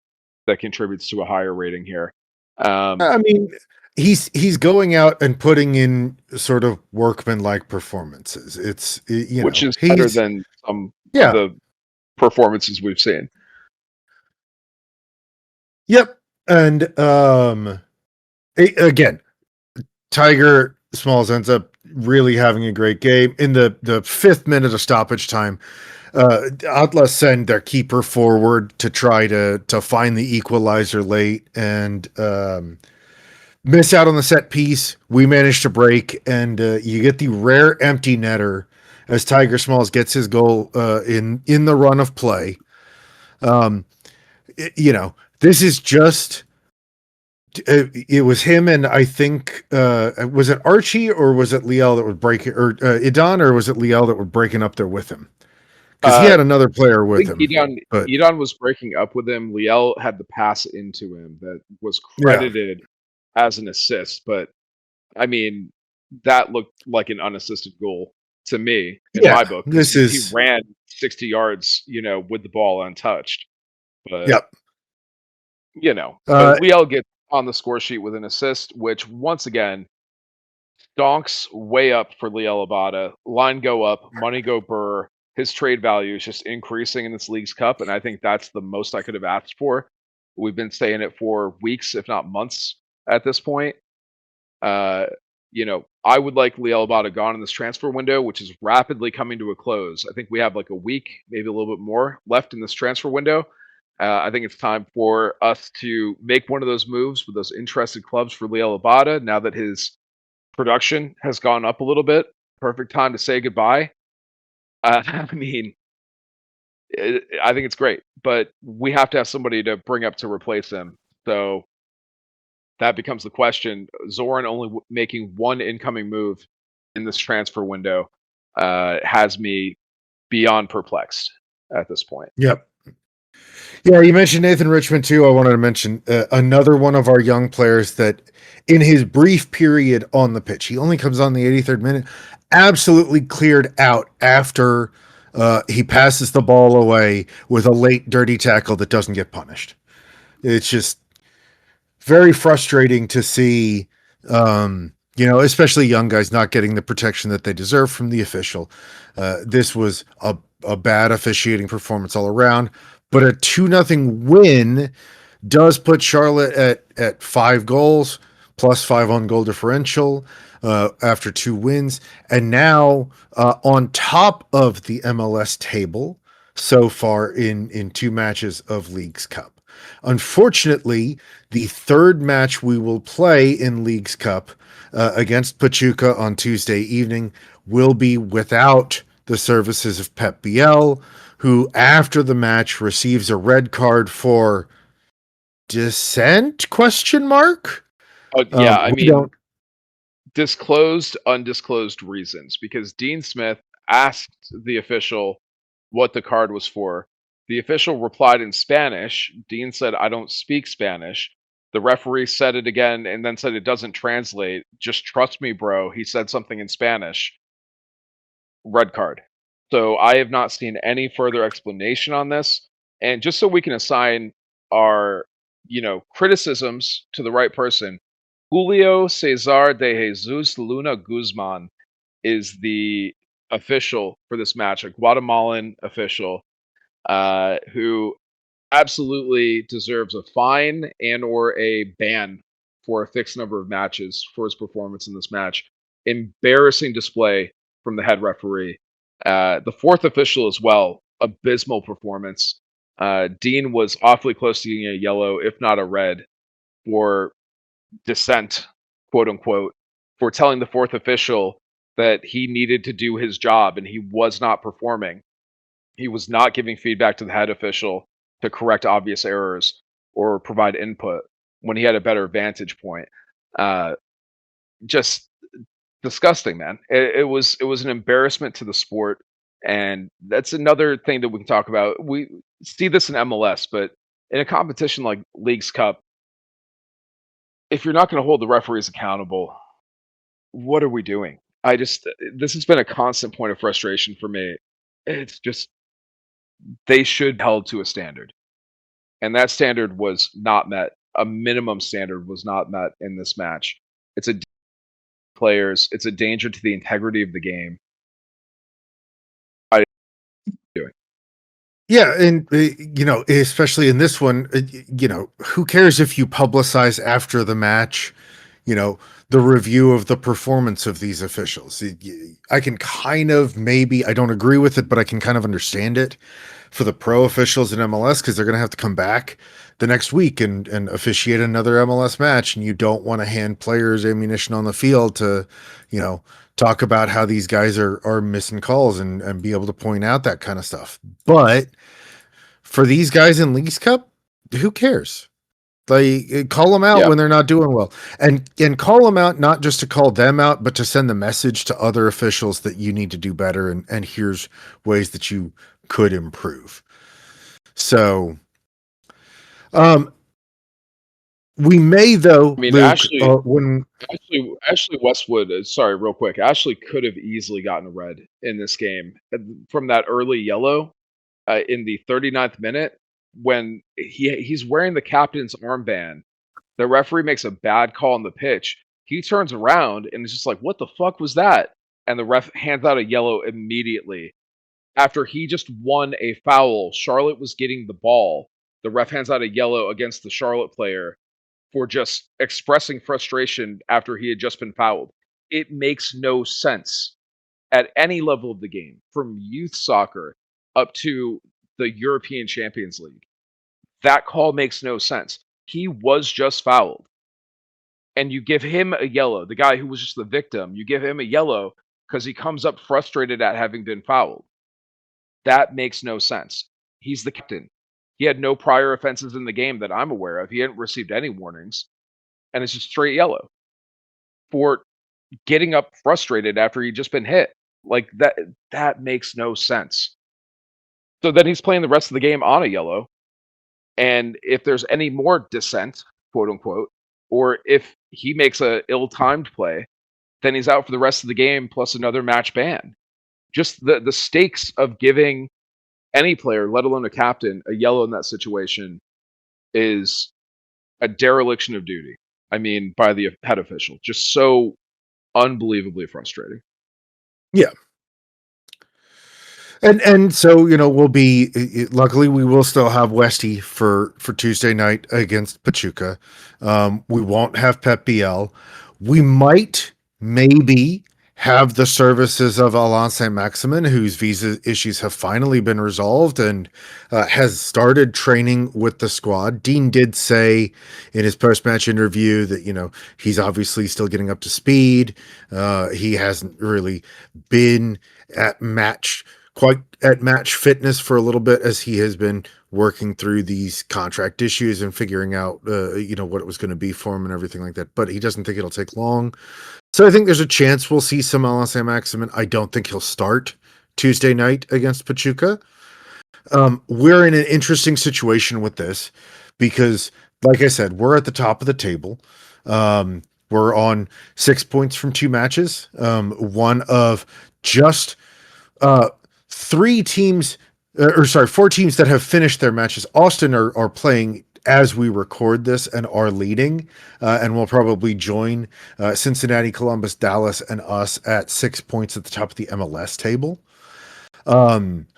Speaker 1: that contributes to a higher rating here.
Speaker 2: I mean, he's going out and putting in sort of workman-like performances. It's
Speaker 1: which is better
Speaker 2: he's
Speaker 1: than some of
Speaker 2: yeah.
Speaker 1: the performances we've seen.
Speaker 2: Yep. And again, Tiger Smalls ends up really having a great game. In the 5th minute of stoppage time, Atlas send their keeper forward to try to find the equalizer late and miss out on the set piece. We managed to break, and you get the rare empty netter as Tiger Smalls gets his goal in the run of play. This is just. It was him, and I think was it Archie or was it Liel that would break it, or Idan, or was it Liel that would breaking up there with him? Because he had another player with him.
Speaker 1: Idan was breaking up with him. Liel had the pass into him that was credited as an assist, but I mean that looked like an unassisted goal to me in my book. He ran 60 yards, with the ball untouched. But but Liel gets on the score sheet with an assist, which once again stonks way up for Liel Abada. Line go up, money go burr. His trade value is just increasing in this League's Cup, and I think that's the most I could have asked for. We've been saying it for weeks, if not months, at this point. I would like Liel Abada gone in this transfer window, which is rapidly coming to a close. I think we have like a week, maybe a little bit more left in this transfer window. I think it's time for us to make one of those moves with those interested clubs for Liel Abada. Now that his production has gone up a little bit, perfect time to say goodbye. I mean, I think it's great, but we have to have somebody to bring up to replace him. So that becomes the question. Zoran only making one incoming move in this transfer window has me beyond perplexed at this point.
Speaker 2: Yep. Yeah, you mentioned Nathan Richmond too. I wanted to mention another one of our young players that, in his brief period on the pitch, he only comes on the 83rd minute, absolutely cleared out after he passes the ball away with a late dirty tackle that doesn't get punished. It's just very frustrating to see, especially young guys not getting the protection that they deserve from the official. This was a bad officiating performance all around, but a 2-0 win does put Charlotte at 5 goals plus 5 on goal differential after 2 wins, and now on top of the MLS table so far in 2 matches of Leagues Cup. Unfortunately, the third match we will play in Leagues Cup against Pachuca on Tuesday evening will be without the services of Pep Biel, who after the match receives a red card for dissent ?
Speaker 1: Yeah, I
Speaker 2: We
Speaker 1: mean,
Speaker 2: don't.
Speaker 1: disclosed, undisclosed reasons, because Dean Smith asked the official what the card was for. The official replied in Spanish. Dean said, I don't speak Spanish. The referee said it again and then said it doesn't translate. Just trust me, bro. He said something in Spanish. Red card. So I have not seen any further explanation on this. And just so we can assign our, criticisms to the right person, Julio Cesar de Jesus Luna Guzman is the official for this match, a Guatemalan official who absolutely deserves a fine and or a ban for a fixed number of matches for his performance in this match. Embarrassing display from the head referee. The fourth official as well, abysmal performance. Dean was awfully close to getting a yellow, if not a red, for dissent, quote unquote, for telling the fourth official that he needed to do his job and he was not performing. He was not giving feedback to the head official to correct obvious errors or provide input when he had a better vantage point. Uh, just disgusting, man. It was an embarrassment to the sport, and that's another thing that we can talk about. We see this in MLS, but in a competition like Leagues Cup, if you're not going to hold the referees accountable, what are we doing? This has been a constant point of frustration for me. It's just they should be held to a standard, and that standard was not met. A minimum standard was not met in this match. It's a players. It's a danger to the integrity of the game. I doing.
Speaker 2: Yeah, and especially in this one, who cares if you publicize after the match, you know, the review of the performance of these officials? I can kind of, maybe I don't agree with it, but I can kind of understand it for the pro officials in MLS because they're going to have to come back the next week and officiate another MLS match, and you don't want to hand players ammunition on the field to, talk about how these guys are missing calls and be able to point out that kind of stuff. But for these guys in Leagues Cup, who cares? Like, call them out
Speaker 1: Yeah,
Speaker 2: when they're not doing well, and call them out not just to call them out, but to send the message to other officials that you need to do better, and here's ways that you could improve. So, um, we may though,
Speaker 1: I mean,
Speaker 2: Luke, when
Speaker 1: Ashley Westwood. Sorry, real quick. Ashley could have easily gotten a red in this game from that early yellow in the 39th minute when he's wearing the captain's armband. The referee makes a bad call on the pitch. He turns around and is just like, "What the fuck was that?" And the ref hands out a yellow immediately after he just won a foul. Charlotte was getting the ball. The ref hands out a yellow against the Charlotte player for just expressing frustration after he had just been fouled. It makes no sense at any level of the game, from youth soccer up to the European Champions League. That call makes no sense. He was just fouled. And you give him a yellow, the guy who was just the victim, you give him a yellow because he comes up frustrated at having been fouled. That makes no sense. He's the captain. He had no prior offenses in the game that I'm aware of. He hadn't received any warnings. And it's just straight yellow for getting up frustrated after he'd just been hit. Like that makes no sense. So then he's playing the rest of the game on a yellow. And if there's any more dissent, quote unquote, or if he makes a ill-timed play, then he's out for the rest of the game plus another match ban. Just the stakes of giving any player, let alone a captain, a yellow in that situation is a dereliction of duty. I mean, by the head official. Just so unbelievably frustrating.
Speaker 2: Yeah. And so, we'll be, luckily we will still have Westy for Tuesday night against Pachuca. We won't have Pep BL. We might maybe have the services of Alain Saint-Maximin, whose visa issues have finally been resolved and has started training with the squad. Dean did say in his post-match interview that, he's obviously still getting up to speed. He hasn't really been quite at match fitness for a little bit, as he has been working through these contract issues and figuring out, what it was going to be for him and everything like that. But he doesn't think it'll take long. So I think there's a chance we'll see some Alain Saint-Maximin. I don't think he'll start Tuesday night against Pachuca. We're in an interesting situation with this because, like I said, we're at the top of the table. We're on 6 points from 2 matches. One of just 4 teams that have finished their matches. Austin are playing as we record this and are leading, and will probably join Cincinnati, Columbus, Dallas, and us at 6 points at the top of the MLS table.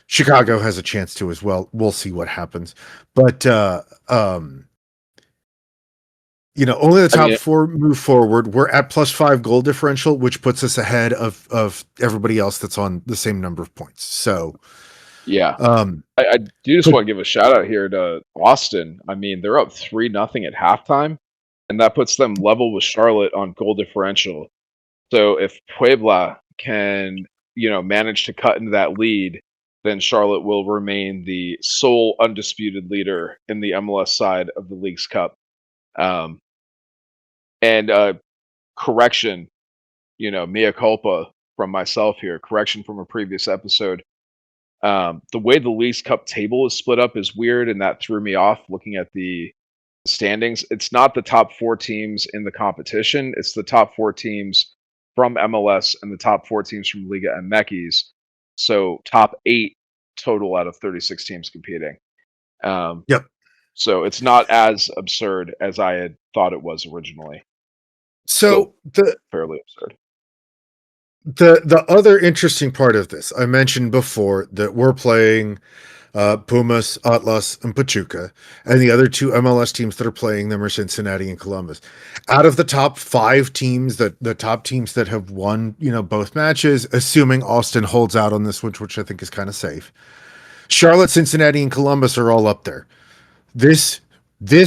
Speaker 2: Chicago has a chance to as well. We'll see what happens. But only the top 4 move forward. We're at +5 goal differential, which puts us ahead of everybody else that's on the same number of points. So,
Speaker 1: yeah, I do just want to give a shout out here to Austin. I mean, they're up 3-0 at halftime, and that puts them level with Charlotte on goal differential. So if Puebla can, manage to cut into that lead, then Charlotte will remain the sole undisputed leader in the MLS side of the League's Cup. And correction, mea culpa from myself here, correction from a previous episode. The way the League's Cup table is split up is weird, and that threw me off looking at the standings. It's not the top 4 teams in the competition. It's the top 4 teams from MLS and the top 4 teams from Liga MX. So top 8 total out of 36 teams competing.
Speaker 2: Yep.
Speaker 1: So it's not as absurd as I had thought it was originally.
Speaker 2: So
Speaker 1: fairly absurd.
Speaker 2: The other interesting part of this, I mentioned before that we're playing Pumas, Atlas, and Pachuca, and the other 2 MLS teams that are playing them are Cincinnati and Columbus. Out of the top 5 teams, the top teams that have won, both matches, assuming Austin holds out on this, which I think is kind of safe, Charlotte, Cincinnati, and Columbus are all up there. This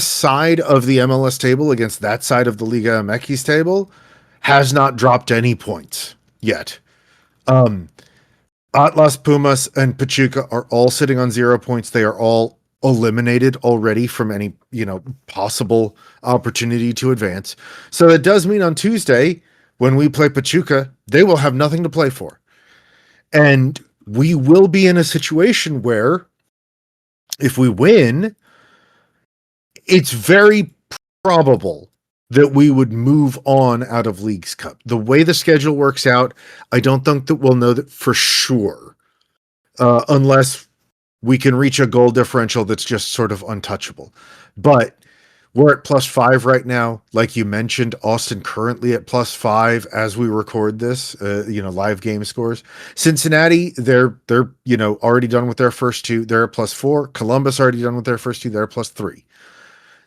Speaker 2: side of the MLS table against that side of the Liga MX table has not dropped any points yet. Atlas, Pumas, and Pachuca are all sitting on 0 points. They are all eliminated already from any, possible opportunity to advance. So it does mean on Tuesday, when we play Pachuca, they will have nothing to play for. And we will be in a situation where if we win, it's very probable that we would move on out of Leagues Cup. The way the schedule works out, I don't think that we'll know that for sure, unless we can reach a goal differential that's just sort of untouchable. But we're at +5 right now. Like you mentioned, Austin currently at +5 as we record this, live game scores. Cincinnati, they're already done with their first 2. They're at +4. Columbus already done with their first 2. They're at +3.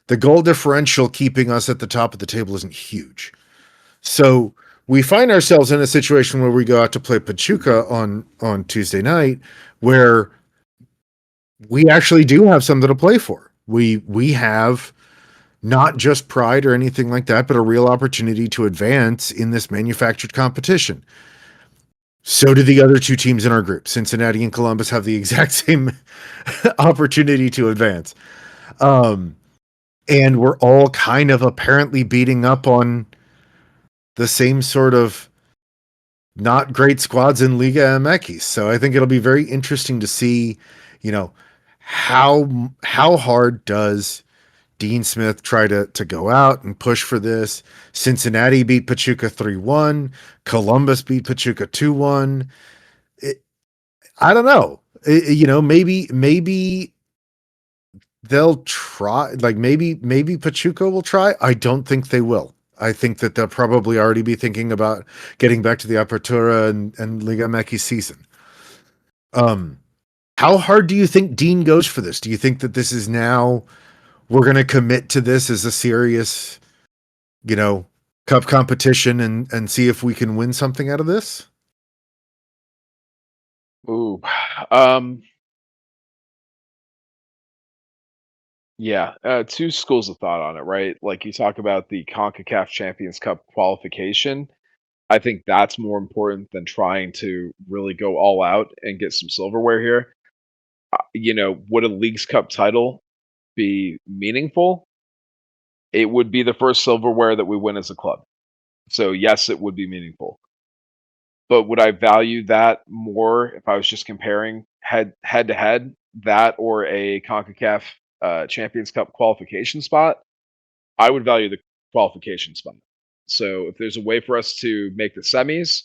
Speaker 2: The goal differential keeping us at the top of the table isn't huge. So we find ourselves in a situation where we go out to play Pachuca on Tuesday night, where we actually do have something to play for. We have not just pride or anything like that, but a real opportunity to advance in this manufactured competition. So do the other 2 teams in our group. Cincinnati and Columbus have the exact same opportunity to advance. And we're all kind of apparently beating up on the same sort of not great squads in Liga MX. So I think it'll be very interesting to see, you know, how hard does Dean Smith try to go out and push for this? Cincinnati beat Pachuca 3-1. Columbus beat Pachuca 2-1. I don't know. Maybe they'll try. Like maybe Pachuca will try. I don't think they will. I think that they'll probably already be thinking about getting back to the Apertura and Liga MX season. How hard do you think Dean goes for this? Do you think that this is now we're going to commit to this as a serious, you know, cup competition and see if we can win something out of this?
Speaker 1: Ooh. Yeah, two schools of thought on it, right? Like you talk about the CONCACAF Champions Cup qualification. I think that's more important than trying to really go all out and get some silverware here. Would a Leagues Cup title be meaningful? It would be the first silverware that we win as a club. So yes, it would be meaningful. But would I value that more if I was just comparing head to head, that or a CONCACAF Champions Cup qualification spot? I would value the qualification spot. So if there's a way for us to make the semis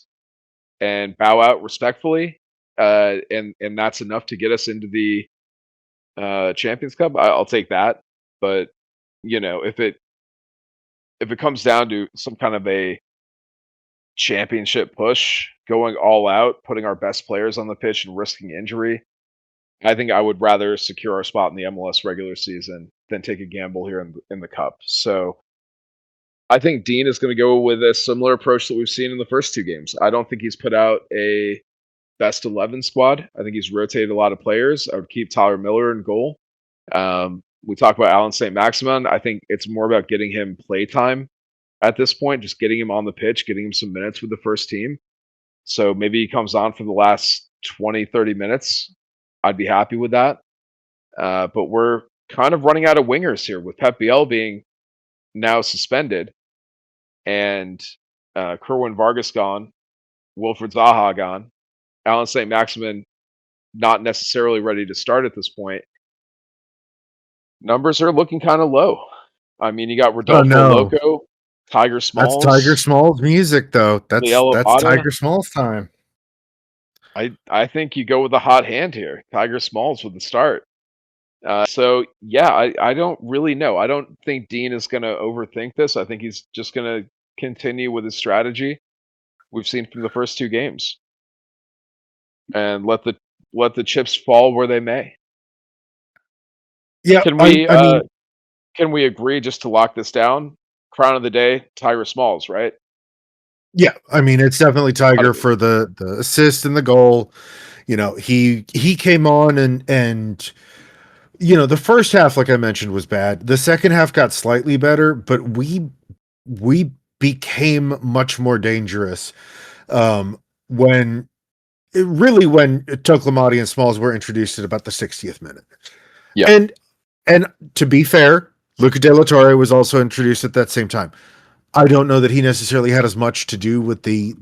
Speaker 1: and bow out respectfully, and that's enough to get us into the Champions Cup, I'll take that. But if it comes down to some kind of a championship push, going all out, putting our best players on the pitch and risking injury, I think I would rather secure our spot in the MLS regular season than take a gamble here in the cup. So I think Dean is going to go with a similar approach that we've seen in the first two games. I don't think he's put out a best 11 squad. I think he's rotated a lot of players. I would keep Tyler Miller in goal. We talk about Alan St. Maximin. I think it's more about getting him play time at this point, just getting him on the pitch, getting him some minutes with the first team. So maybe he comes on for the last 20, 30 minutes. I'd be happy with that. But we're kind of running out of wingers here with Pep Biel being now suspended and Kerwin Vargas gone, Wilfred Zaha gone, Alan St. Maximin not necessarily ready to start at this point. Numbers are looking kind of low. I mean, you got
Speaker 2: Oh
Speaker 1: Rodolfo
Speaker 2: no.
Speaker 1: Loco, Tiger
Speaker 2: That's Tiger
Speaker 1: Smalls,
Speaker 2: Smalls music though.
Speaker 1: Liel
Speaker 2: That's
Speaker 1: Opata.
Speaker 2: Tiger Smalls time.
Speaker 1: I think you go with a hot hand here, Tiger Smalls with the start. So yeah, I don't really know. I don't think Dean is going to overthink this. I think he's just going to continue with his strategy we've seen from the first two games, and let the chips fall where they may.
Speaker 2: Yeah,
Speaker 1: Can
Speaker 2: I
Speaker 1: we
Speaker 2: I mean,
Speaker 1: can we agree just to lock this down? Crown of the day, Tyra Smalls, right?
Speaker 2: yeah, I mean it's definitely
Speaker 1: Gotta
Speaker 2: Tiger
Speaker 1: be.
Speaker 2: for the assist and the goal. He came on and the first half, like I mentioned, was bad. The second half got slightly better, but we became much more dangerous when Toklamati and Smalls were introduced at about the 60th minute.
Speaker 1: Yeah,
Speaker 2: And and to be fair, Luca De La Torre was also introduced at that same time. I don't know that he necessarily had as much to do with the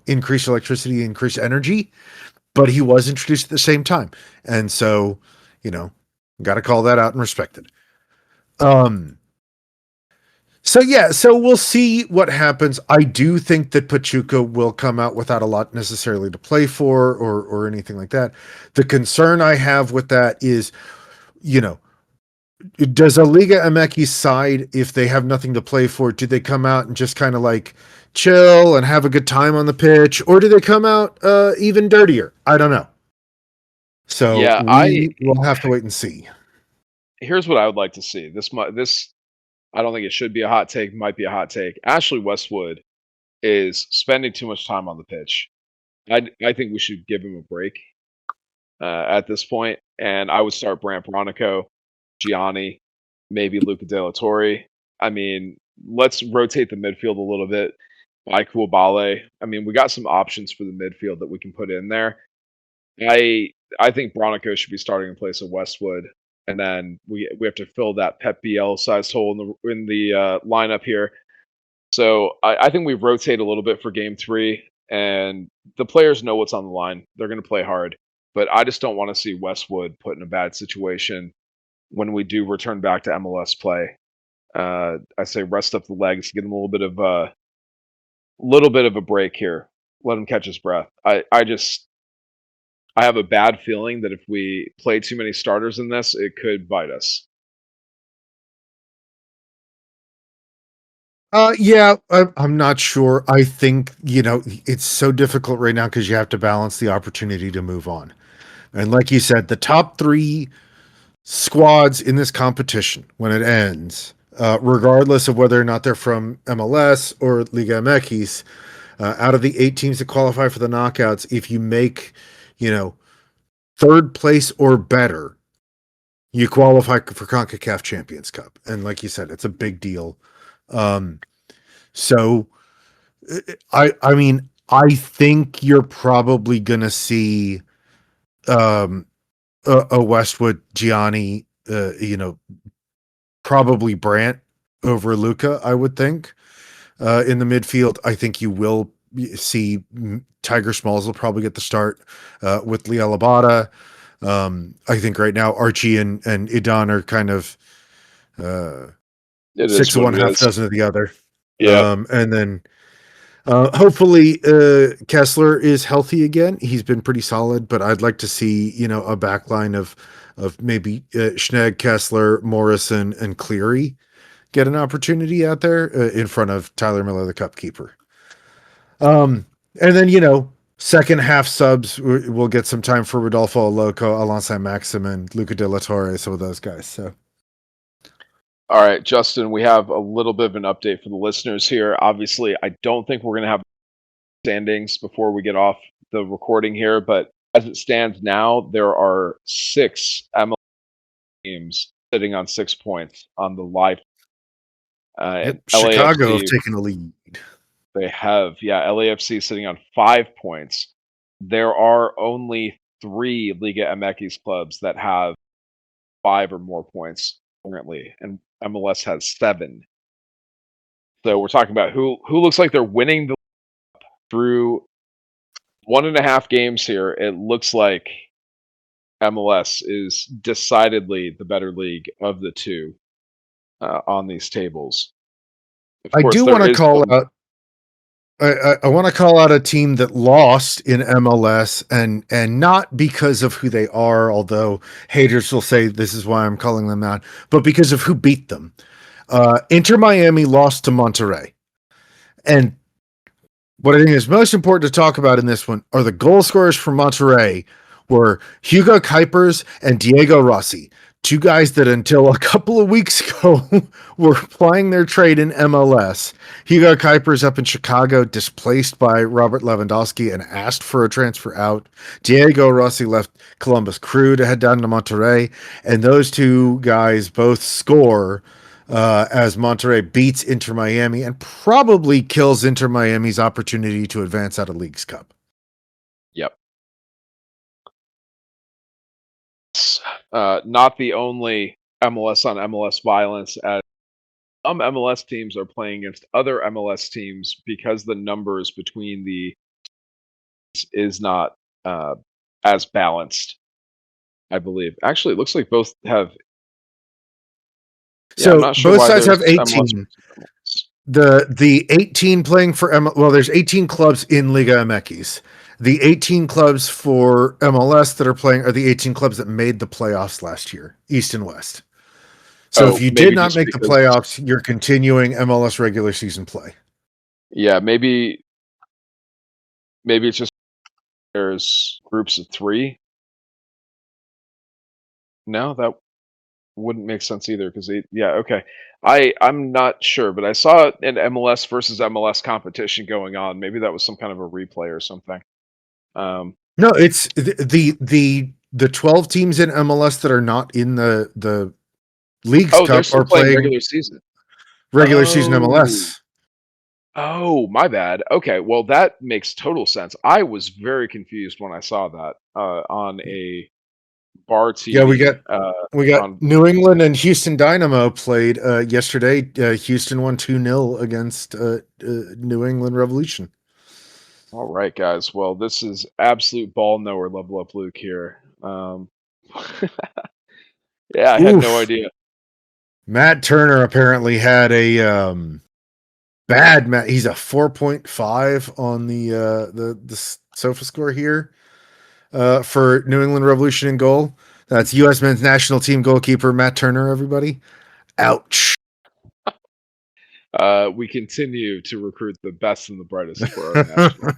Speaker 2: increased electricity, increased energy, but he was introduced at the same time, and so you know, got to call that out and respect it. Um, so yeah, so we'll see what happens. I do think that Pachuca will come out without a lot necessarily to play for or anything like that. The concern I have with that is, you know, does a Liga MX side, if they have nothing to play for, do they come out and just kind of like chill and have a good time on the pitch, or do they come out even dirtier? I don't know. So
Speaker 1: yeah. I
Speaker 2: we will have to wait and see.
Speaker 1: Here's what I would like to see. This I don't think it should be a hot take. Might be a hot take. Ashley Westwood is spending too much time on the pitch. I think we should give him a break at this point, and I would start Brant Bronico, Gianni, maybe Luca De La Torre. I mean, let's rotate the midfield a little bit. By Koulibaly. I mean, we got some options for the midfield that we can put in there. I think Bronico should be starting in place of Westwood, and then we have to fill that Pep BL sized hole in the lineup here. So I think we rotate a little bit for game three, and the players know what's on the line. They're going to play hard. but I just don't want to see Westwood put in a bad situation when we do return back to MLS play. I say rest up the legs, give him a little bit of a break here. Let him catch his breath. I have a bad feeling that if we play too many starters in this, it could bite us.
Speaker 2: Yeah, I'm not sure. I think, it's so difficult right now because you have to balance the opportunity to move on. And like you said, the top three squads in this competition, when it ends, regardless of whether or not they're from MLS or Liga MX, out of the 8 teams that qualify for the knockouts, if you make, third place or better, you qualify for CONCACAF Champions Cup. And like you said, it's a big deal. So I mean, I think you're probably gonna see a Westwood, Gianni, probably Brandt over Luca, I would think. In the midfield, I think you will see Tiger Smalls will probably get the start with Liel Abada. I think right now Archie and Idan are kind of six of one, half dozen of the other.
Speaker 1: Yeah.
Speaker 2: And then hopefully Kessler is healthy again. He's been pretty solid, but I'd like to see, a backline of maybe Schnegg, Kessler, Morrison, and Cleary get an opportunity out there in front of Tyler Miller, the cup keeper. And then, second half subs, we'll get some time for Rodolfo Loco, Alon Saint-Maximin, Luca De La Torre, some of those guys. So.
Speaker 1: All right, Justin, we have a little bit of an update for the listeners here. Obviously, I don't think we're going to have standings before we get off the recording here, but as it stands now, there are 6 MLS teams sitting on 6 points on the live. And
Speaker 2: Chicago
Speaker 1: LAFC,
Speaker 2: have taken the lead.
Speaker 1: They have, yeah. LAFC sitting on 5 points. There are only 3 Liga MX clubs that have 5 or more points currently, and MLS has 7. So we're talking about who looks like they're winning the through 1.5 games here. It looks like MLS is decidedly the better league of the two on these tables.
Speaker 2: I do want to call out. I want to call out a team that lost in MLS, and not because of who they are, although haters will say this is why I'm calling them out, but because of who beat them. Inter Miami lost to Monterrey. And what I think is most important to talk about in this one are the goal scorers for Monterrey were Hugo Kuipers and Diego Rossi, 2 guys that until a couple of weeks ago were plying their trade in MLS. Hugo Kuipers up in Chicago, displaced by Robert Lewandowski and asked for a transfer out. Diego Rossi left Columbus Crew to head down to Monterrey, and those 2 guys both score as Monterrey beats Inter Miami and probably kills Inter Miami's opportunity to advance out of Leagues Cup.
Speaker 1: Yep. Not the only MLS on MLS violence, as some MLS teams are playing against other MLS teams because the numbers between the is not as balanced, I believe. Actually, it looks like both have.
Speaker 2: So I'm not sure both sides have 18. The 18 playing for well, there's 18 clubs in Liga MX. The 18 clubs for MLS that are playing are the 18 clubs that made the playoffs last year, East and West. So if you did not make the playoffs, you're continuing MLS regular season play.
Speaker 1: Yeah, maybe it's just there's groups of 3. No, that wouldn't make sense either because okay. I'm not sure, but I saw an MLS versus MLS competition going on. Maybe that was some kind of a replay or something.
Speaker 2: No, it's the 12 teams in MLS that are not in the Leagues Cup are playing
Speaker 1: regular season.
Speaker 2: Regular season MLS.
Speaker 1: Oh, my bad. Okay, well that makes total sense. I was very confused when I saw that on a bar TV.
Speaker 2: Yeah, we got New England and Houston Dynamo played yesterday. Houston won 2-0 against New England Revolution.
Speaker 1: All right, guys. Well, this is absolute ball knower level up Luke here. Yeah, I had no
Speaker 2: Oof.
Speaker 1: idea.
Speaker 2: Matt Turner apparently had a bad match. He's a 4.5 on the sofa score here for New England Revolution in goal. That's U.S. men's national team goalkeeper Matt Turner. Everybody, ouch.
Speaker 1: We continue to recruit the best and the brightest for our national.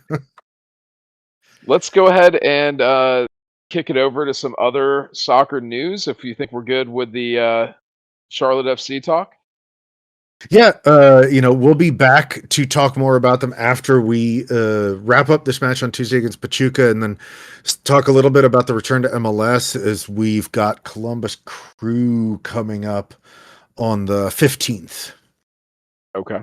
Speaker 1: Let's go ahead and kick it over to some other soccer news. If you think we're good with the Charlotte FC talk.
Speaker 2: Yeah, we'll be back to talk more about them after we wrap up this match on Tuesday against Pachuca, and then talk a little bit about the return to MLS as we've got Columbus Crew coming up on the 15th.
Speaker 1: Okay.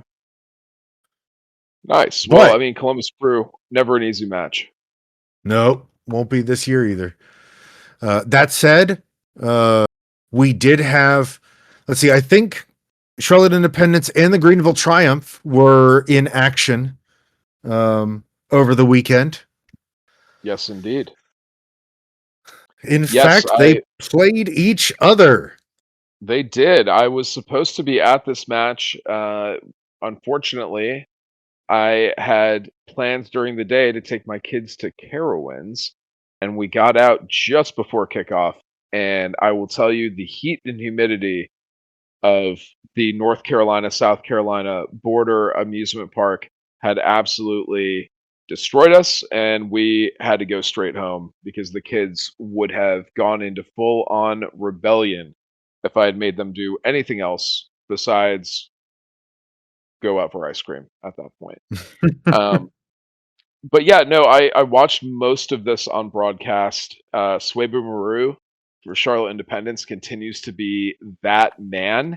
Speaker 1: Nice. Well, I
Speaker 2: But
Speaker 1: mean, Columbus Crew, never an easy match.
Speaker 2: no, won't be this year either. That said, we did have, let's see, I think Charlotte Independence and the Greenville Triumph were in action over the weekend.
Speaker 1: Yes, indeed.
Speaker 2: In
Speaker 1: Yes,
Speaker 2: fact, they played each other.
Speaker 1: they did. I was supposed to be at this match. Unfortunately, I had plans during the day to take my kids to Carowinds, and we got out just before kickoff. And I will tell you, the heat and humidity of the North Carolina, South Carolina border amusement park had absolutely destroyed us, and we had to go straight home because the kids would have gone into full on rebellion if I had made them do anything else besides go out for ice cream at that point. Um, but yeah, no, I watched most of this on broadcast. Swaybu Maru for Charlotte Independence continues to be that man.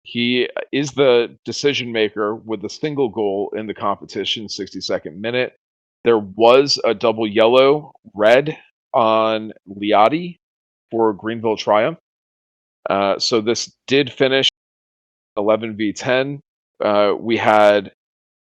Speaker 1: He is the decision maker with a single goal in the competition, 62nd minute. There was a double yellow red on Liati for Greenville Triumph. So this did finish 11v10. We had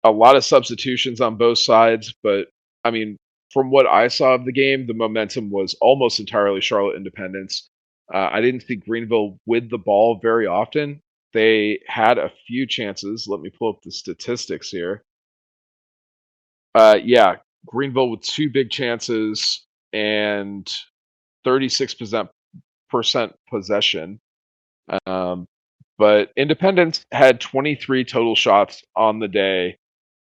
Speaker 1: a lot of substitutions on both sides, but I mean, from what I saw of the game, the momentum was almost entirely Charlotte Independence. I didn't see Greenville with the ball very often. They had a few chances. Let me pull up the statistics here. Yeah, Greenville with two big chances and 36% possession. Um, but Independence had 23 total shots on the day,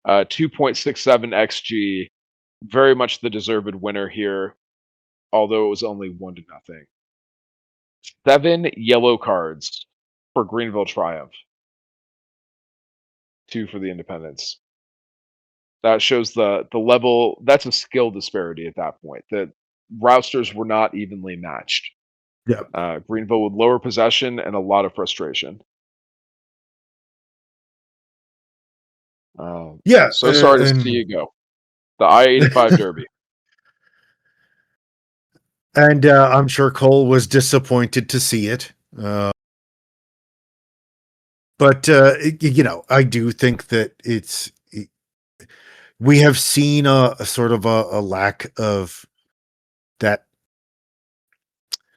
Speaker 1: 2.67 xG, very much the deserved winner here, although it was only 1-0. 7 yellow cards for Greenville Triumph, 2 for the Independents. That shows the level. That's a skill disparity at that point. The rousters were not evenly matched.
Speaker 2: Yeah.
Speaker 1: Greenville with lower possession and a lot of frustration.
Speaker 2: Yeah.
Speaker 1: So sorry to see you go. The I-85 Derby.
Speaker 2: And I'm sure Cole was disappointed to see it. But I do think that we have seen a sort of a lack of that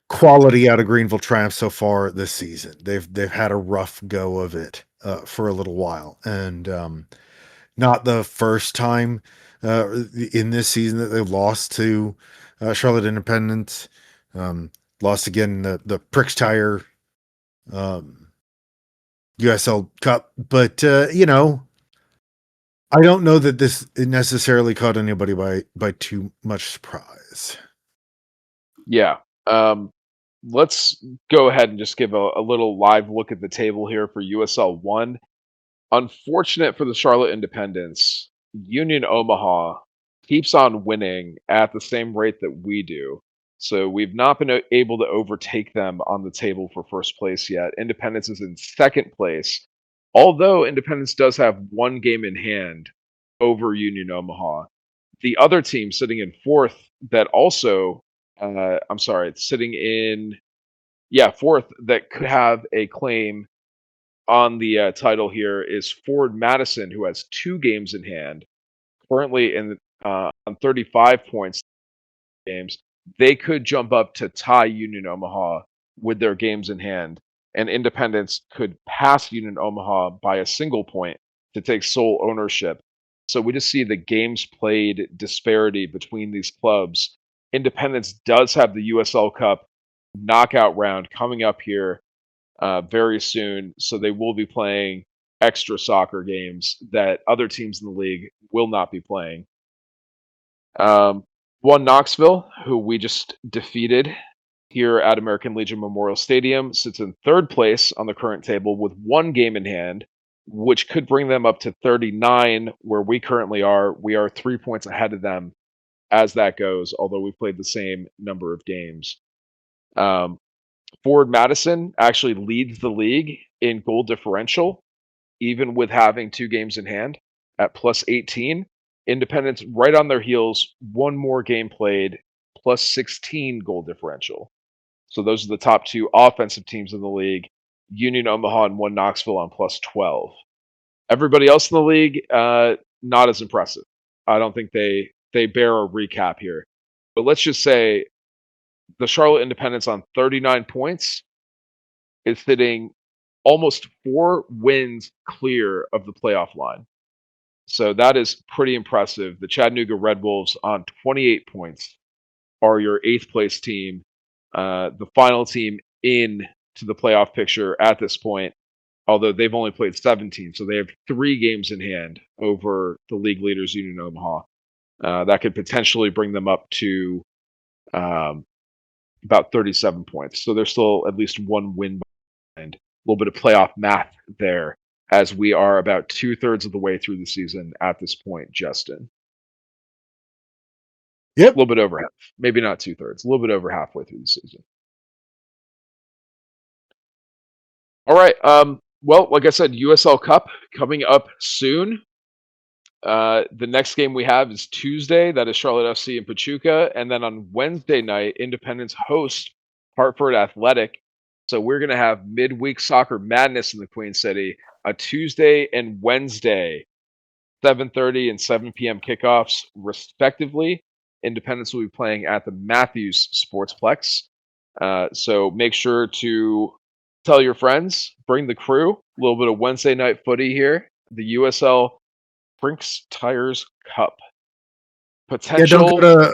Speaker 2: quality out of Greenville Triumph so far this season. They've had a rough go of it for a little while, and not the first time in this season that they've lost to Charlotte Independence. Lost again the Pricks Tire USL Cup, but I don't know that this necessarily caught anybody by too much surprise.
Speaker 1: Yeah. Let's go ahead and just give a little live look at the table here for USL 1. Unfortunate for the Charlotte Independents, Union Omaha keeps on winning at the same rate that we do. So we've not been able to overtake them on the table for first place yet. Independence is in second place, although Independence does have one game in hand over Union Omaha. The other team sitting in fourth that also, I'm sorry, it's sitting in, yeah, fourth that could have a claim on the title here is Ford Madison, who has 2 games in hand, currently in on 35 points games, they could jump up to tie Union Omaha with their games in hand, and Independence could pass Union Omaha by a single point to take sole ownership. So we just see the games played disparity between these clubs. Independence does have the USL Cup knockout round coming up here very soon, so they will be playing extra soccer games that other teams in the league will not be playing. One Knoxville, who we just defeated here at American Legion Memorial Stadium, sits in third place on the current table with one game in hand, which could bring them up to 39, where we currently are. We are 3 points ahead of them as that goes, although we've played the same number of games. Forward Madison actually leads the league in goal differential, even with having 2 games in hand at plus 18. Independence right on their heels, one more game played, plus 16 goal differential. So those are the top 2 offensive teams in the league. Union Omaha and one Knoxville on plus 12. Everybody else in the league, not as impressive. I don't think they bear a recap here. But let's just say the Charlotte Independence on 39 points is sitting almost 4 wins clear of the playoff line. So that is pretty impressive. The Chattanooga Red Wolves on 28 points are your 8th place team, the final team in to the playoff picture at this point, although they've only played 17, so they have 3 games in hand over the league leaders, Union Omaha. That could potentially bring them up to about 37 points. So there's still at least 1 win behind. A little bit of playoff math there, as we are about 2/3 of the way through the season at this point, Justin.
Speaker 2: Yep.
Speaker 1: A little bit over half. Maybe not 2/3. A little bit over halfway through the season. All right. Well, like I said, USL Cup coming up soon. The next game we have is Tuesday. That is Charlotte FC and Pachuca. And then on Wednesday night, Independence host Hartford Athletic. So we're going to have midweek soccer madness in the Queen City, a Tuesday and Wednesday, 7:30 and 7 p.m. kickoffs, respectively. Independence will be playing at the Matthews Sportsplex. So make sure to tell your friends, bring the crew. A little bit of Wednesday night footy here. The USL Brinks Tires Cup. Potential.
Speaker 2: Yeah,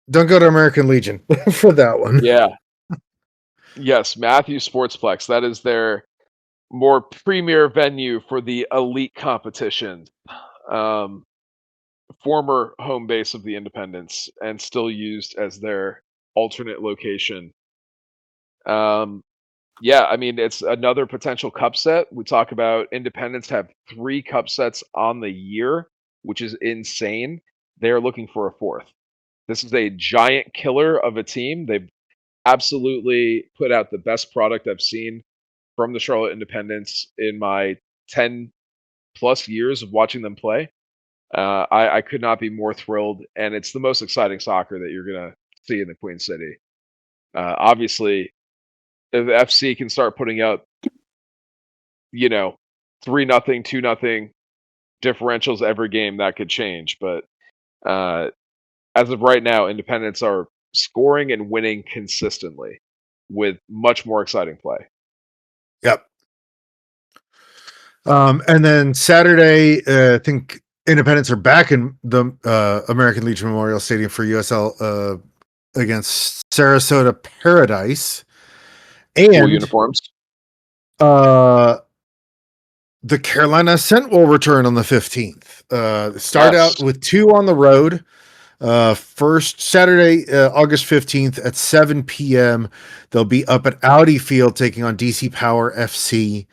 Speaker 2: don't go to American Legion for that one.
Speaker 1: Yeah. Yes, Matthews Sportsplex. That is their more premier venue for the elite competition. Former home base of the Independents and still used as their alternate location. Yeah, I mean, it's another potential cup set. We talk about Independents have 3 cup sets on the year, which is insane. They're looking for a 4th. This is a giant killer of a team. They've absolutely put out the best product I've seen from the Charlotte Independents in my 10 plus years of watching them play. I could not be more thrilled, and it's the most exciting soccer that you're going to see in the Queen City. Obviously, if the FC can start putting up, 3-0, 2-0 differentials every game, that could change. But as of right now, Independents are scoring and winning consistently with much more exciting play.
Speaker 2: Yep. And then Saturday, I think Independents are back in the American Legion Memorial Stadium for USL against Sarasota Paradise. And
Speaker 1: Full uniforms.
Speaker 2: The Carolina Ascent will return on the 15th. Start out with 2 on the road. First Saturday, August 15th at 7 p.m. They'll be up at Audi Field taking on DC Power FC.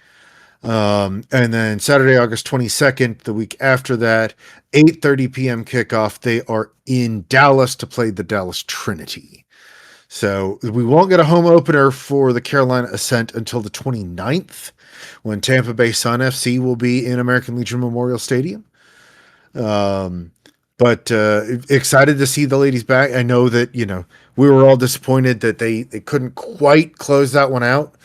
Speaker 2: And then Saturday, August 22nd, the week after that, 8:30 p.m. kickoff. They are in Dallas to play the Dallas Trinity. So we won't get a home opener for the Carolina Ascent until the 29th, when Tampa Bay Sun FC will be in American Legion Memorial Stadium. But excited to see the ladies back. I know that, we were all disappointed that they couldn't quite close that one out.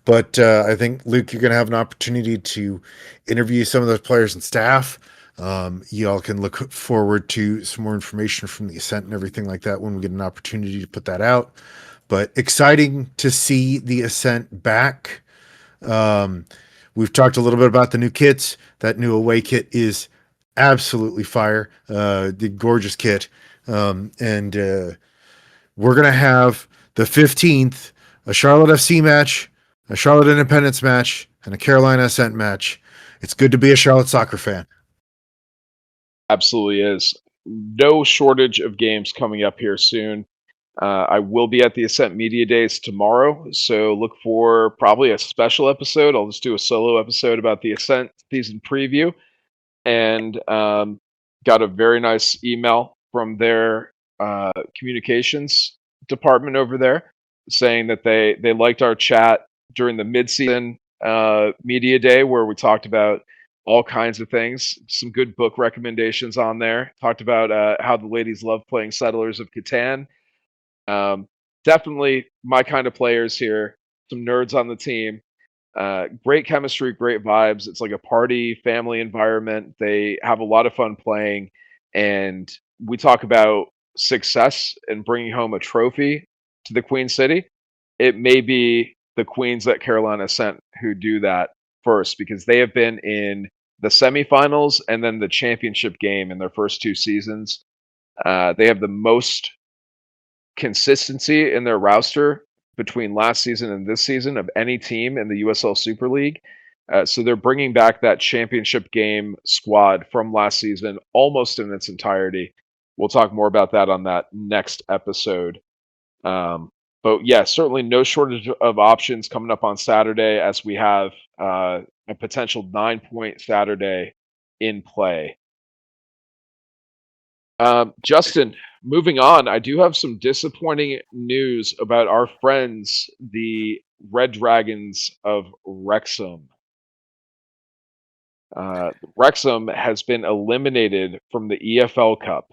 Speaker 2: But I think, Luke, you're going to have an opportunity to interview some of those players and staff Y'all can look forward to some more information from the Ascent and everything like that when we get an opportunity to put that out. But exciting to see the Ascent back. Um, we've talked a little bit about the new kits. That new away kit is absolutely fire. The gorgeous kit. And we're going to have the 15th, a Charlotte FC match, a Charlotte Independence match, and a Carolina Ascent match. It's good to be a Charlotte soccer fan.
Speaker 1: Absolutely is. No shortage of games coming up here soon. I will be at the Ascent Media Days tomorrow, so look for probably a special episode. I'll just do a solo episode about the Ascent season preview, and got a very nice email from their communications department over there saying that they liked our chat during the mid-season media day where we talked about all kinds of things. Some good book recommendations on there. Talked about how the ladies love playing Settlers of Catan. Um, Definitely my kind of players here. Some nerds on the team. Great chemistry, great vibes. It's like a party, family environment. They have a lot of fun playing, and we talk about success and bringing home a trophy to the Queen City. It may be the Queens that Carolina sent who do that first because they have been in the semifinals and then the championship game in their first two seasons. They have the most consistency in their roster between last season and this season of any team in the USL Super League. So they're bringing back that championship game squad from last season almost in its entirety. We'll talk more about that on that next episode. But yeah, certainly no shortage of options coming up on Saturday as we have a potential 9-point Saturday in play. Justin, moving on, I do have some disappointing news about our friends, the Red Dragons of Wrexham. Wrexham has been eliminated from the EFL Cup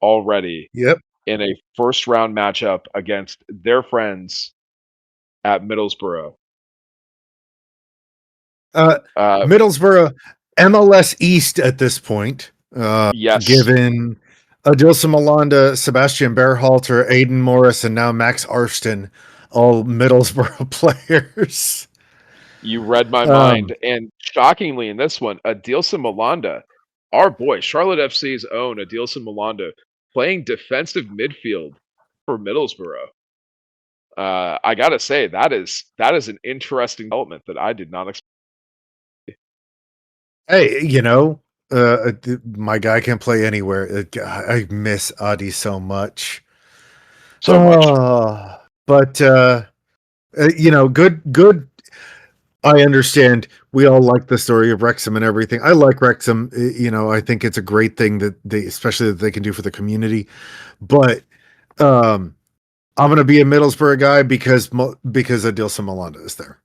Speaker 1: already
Speaker 2: Yep.
Speaker 1: in a first round matchup against their friends at Middlesbrough. Uh,
Speaker 2: Middlesbrough, MLS East at this point,
Speaker 1: yes,
Speaker 2: given Adilson Malanda, Sebastian Berhalter, Aiden Morris, and now Max Arston, all Middlesbrough players.
Speaker 1: you read my
Speaker 2: Um,
Speaker 1: mind. And shockingly, in this one, Adilson Malanda, our boy, Charlotte FC's own Adilson Malanda, playing defensive midfield for Middlesbrough. I gotta say that is an interesting development that I did not expect
Speaker 2: hey, my guy can play anywhere. I miss Adi so much.
Speaker 1: so much.
Speaker 2: Oh, but good. I understand. We all like the story of Wrexham and everything. I like Wrexham. I think it's a great thing that especially that they can do for the community. But I'm going to be a Middlesbrough guy because Adilson Malanda is there.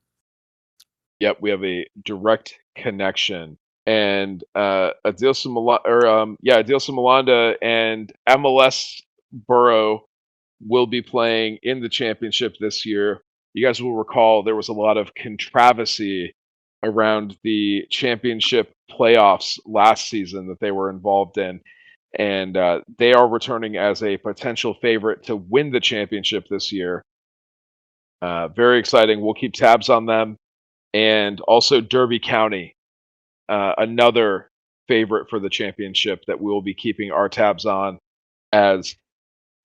Speaker 1: Yep, we have a direct connection. And Adilson Malanda, Adilson Malanda and MLS Borough will be playing in the championship this year. You guys will recall there was a lot of controversy around the championship playoffs last season that they were involved in. And they are returning as a potential favorite to win the championship this year. Very exciting. We'll keep tabs on them. And also Derby County, another favorite for the championship that we'll be keeping our tabs on as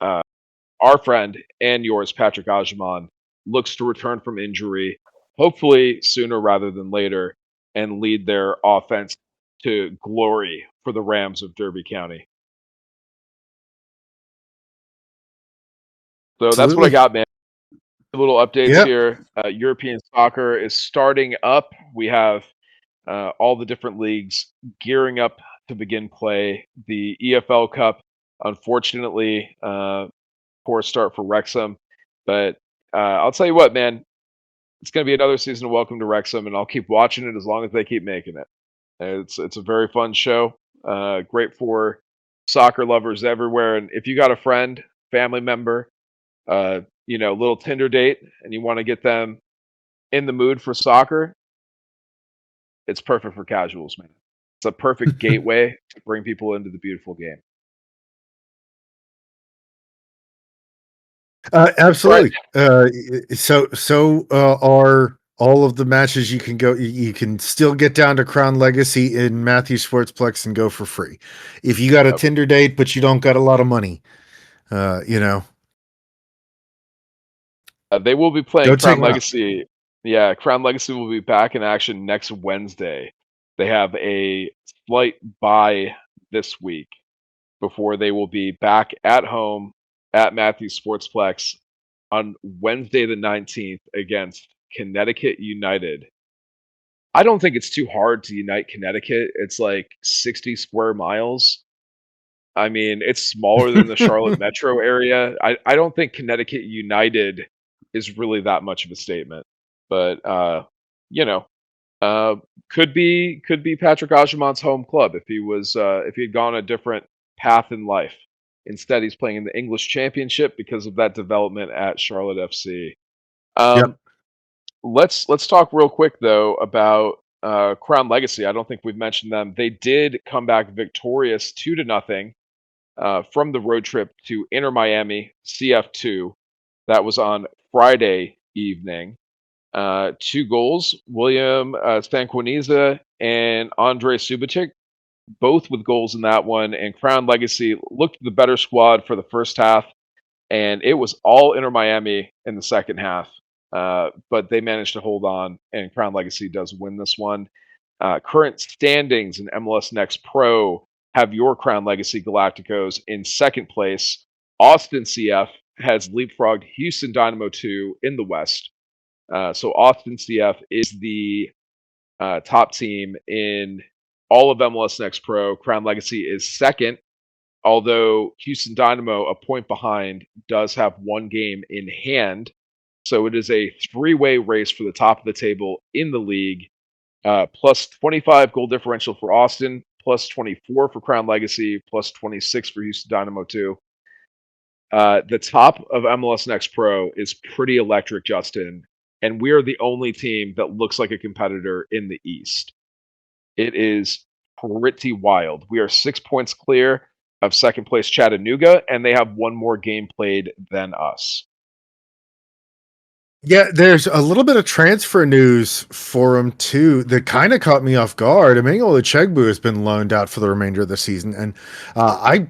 Speaker 1: our friend and yours, Patrick Ajman, looks to return from injury, hopefully sooner rather than later, and lead their offense to glory for the Rams of Derby County. So that's what I
Speaker 2: Absolutely.
Speaker 1: got, man. Little updates
Speaker 2: Yep.
Speaker 1: here. European soccer is starting up. We have all the different leagues gearing up to begin play. The EFL Cup, unfortunately, poor start for Wrexham, but I'll tell you what, man, it's going to be another season of Welcome to Wrexham, and I'll keep watching it as long as they keep making it. It's a very fun show, great for soccer lovers everywhere. And if you got a friend, family member, little Tinder date, and you want to get them in the mood for soccer, it's perfect for casuals, man. It's a perfect gateway to bring people into the beautiful game. All right.
Speaker 2: Absolutely. Are all of the matches you can go. You can still get down to Crown Legacy in Matthews Sportsplex and go for free. If you got a
Speaker 1: Yep.
Speaker 2: Tinder date but you don't got a lot of money,
Speaker 1: They will be playing
Speaker 2: go take
Speaker 1: Crown
Speaker 2: them out.
Speaker 1: Legacy. Yeah, Crown Legacy will be back in action next Wednesday. They have a slight bye this week before they will be back at home at Matthews Sportsplex on Wednesday the 19th against Connecticut United. I don't think it's too hard to unite Connecticut. It's like 60 square miles. I mean, it's smaller than the Charlotte metro area. I don't think Connecticut United is really that much of a statement. But you know, uh could be Patrick Ajumon's home club if he had gone a different path in life. Instead, he's playing in the English Championship because of that development at Charlotte FC. Um,
Speaker 2: Yep.
Speaker 1: let's talk real quick though about Crown Legacy. I don't think we've mentioned them. They did come back victorious 2-0 from the road trip to Inter Miami CF2. That was on Friday evening. Two goals, William Stanquiniza and Andre Subotic, both with goals in that one. And Crown Legacy looked the better squad for the first half, and it was all Inter Miami in the second half. But they managed to hold on, and Crown Legacy does win this one. Current standings in MLS Next Pro have your Crown Legacy Galacticos in second place. Austin CF has leapfrogged Houston Dynamo 2 in the West. So Austin CF is the top team in all of MLS Next Pro. Crown Legacy is second, although Houston Dynamo, a point behind, does have one game in hand. So it is a three-way race for the top of the table in the league. Plus 25 goal differential for Austin, plus 24 for Crown Legacy, plus 26 for Houston Dynamo 2. The top of MLS Next Pro is pretty electric, Justin, and we are the only team that looks like a competitor in the East. It is pretty wild. We are 6 points clear of second place Chattanooga, and they have one more game played than us.
Speaker 2: Yeah, there's a little bit of transfer news for him too that kind of caught me off guard. Emmanuel Echegbu has been loaned out for the remainder of the season, and I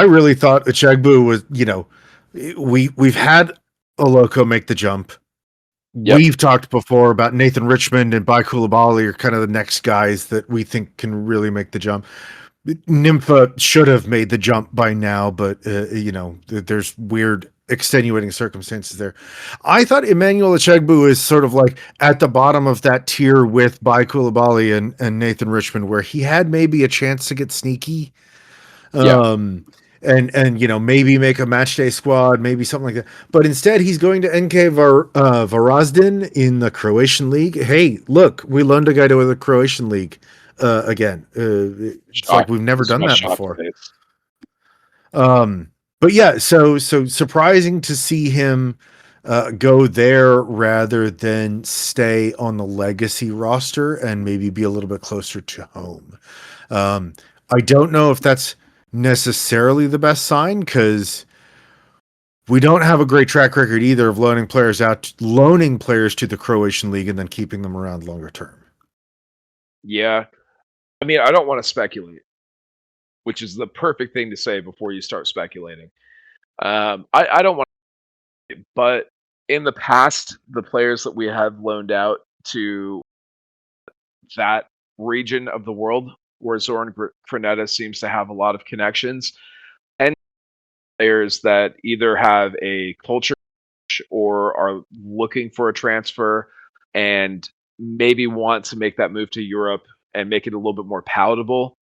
Speaker 2: really thought Echegbu was, we've had Oloko make the jump.
Speaker 1: Yep.
Speaker 2: We've talked before about Nathan Richmond and Bai Koulibaly are kind of the next guys that we think can really make the jump. Nympha should have made the jump by now, but there's weird extenuating circumstances there. I thought Emmanuel Echegbu is sort of like at the bottom of that tier with Bai Koulibaly and Nathan Richmond, where he had maybe a chance to get sneaky.
Speaker 1: Yeah.
Speaker 2: And maybe make a match day squad, maybe something like that. But instead, he's going to NK Varazdin in the Croatian league. Hey, look, we loaned a guy to the Croatian league again. It's like we've never done that before. But yeah, so surprising to see him go there rather than stay on the legacy roster and maybe be a little bit closer to home. I don't know if that's necessarily the best sign because we don't have a great track record either of loaning players to the Croatian league and then keeping them around longer term.
Speaker 1: Yeah. I mean, I don't want to speculate, which is the perfect thing to say before you start speculating. I don't want to, but in the past, the players that we have loaned out to that region of the world where Zoran Graneta seems to have a lot of connections, and players that either have a culture or are looking for a transfer and maybe want to make that move to Europe and make it a little bit more palatable.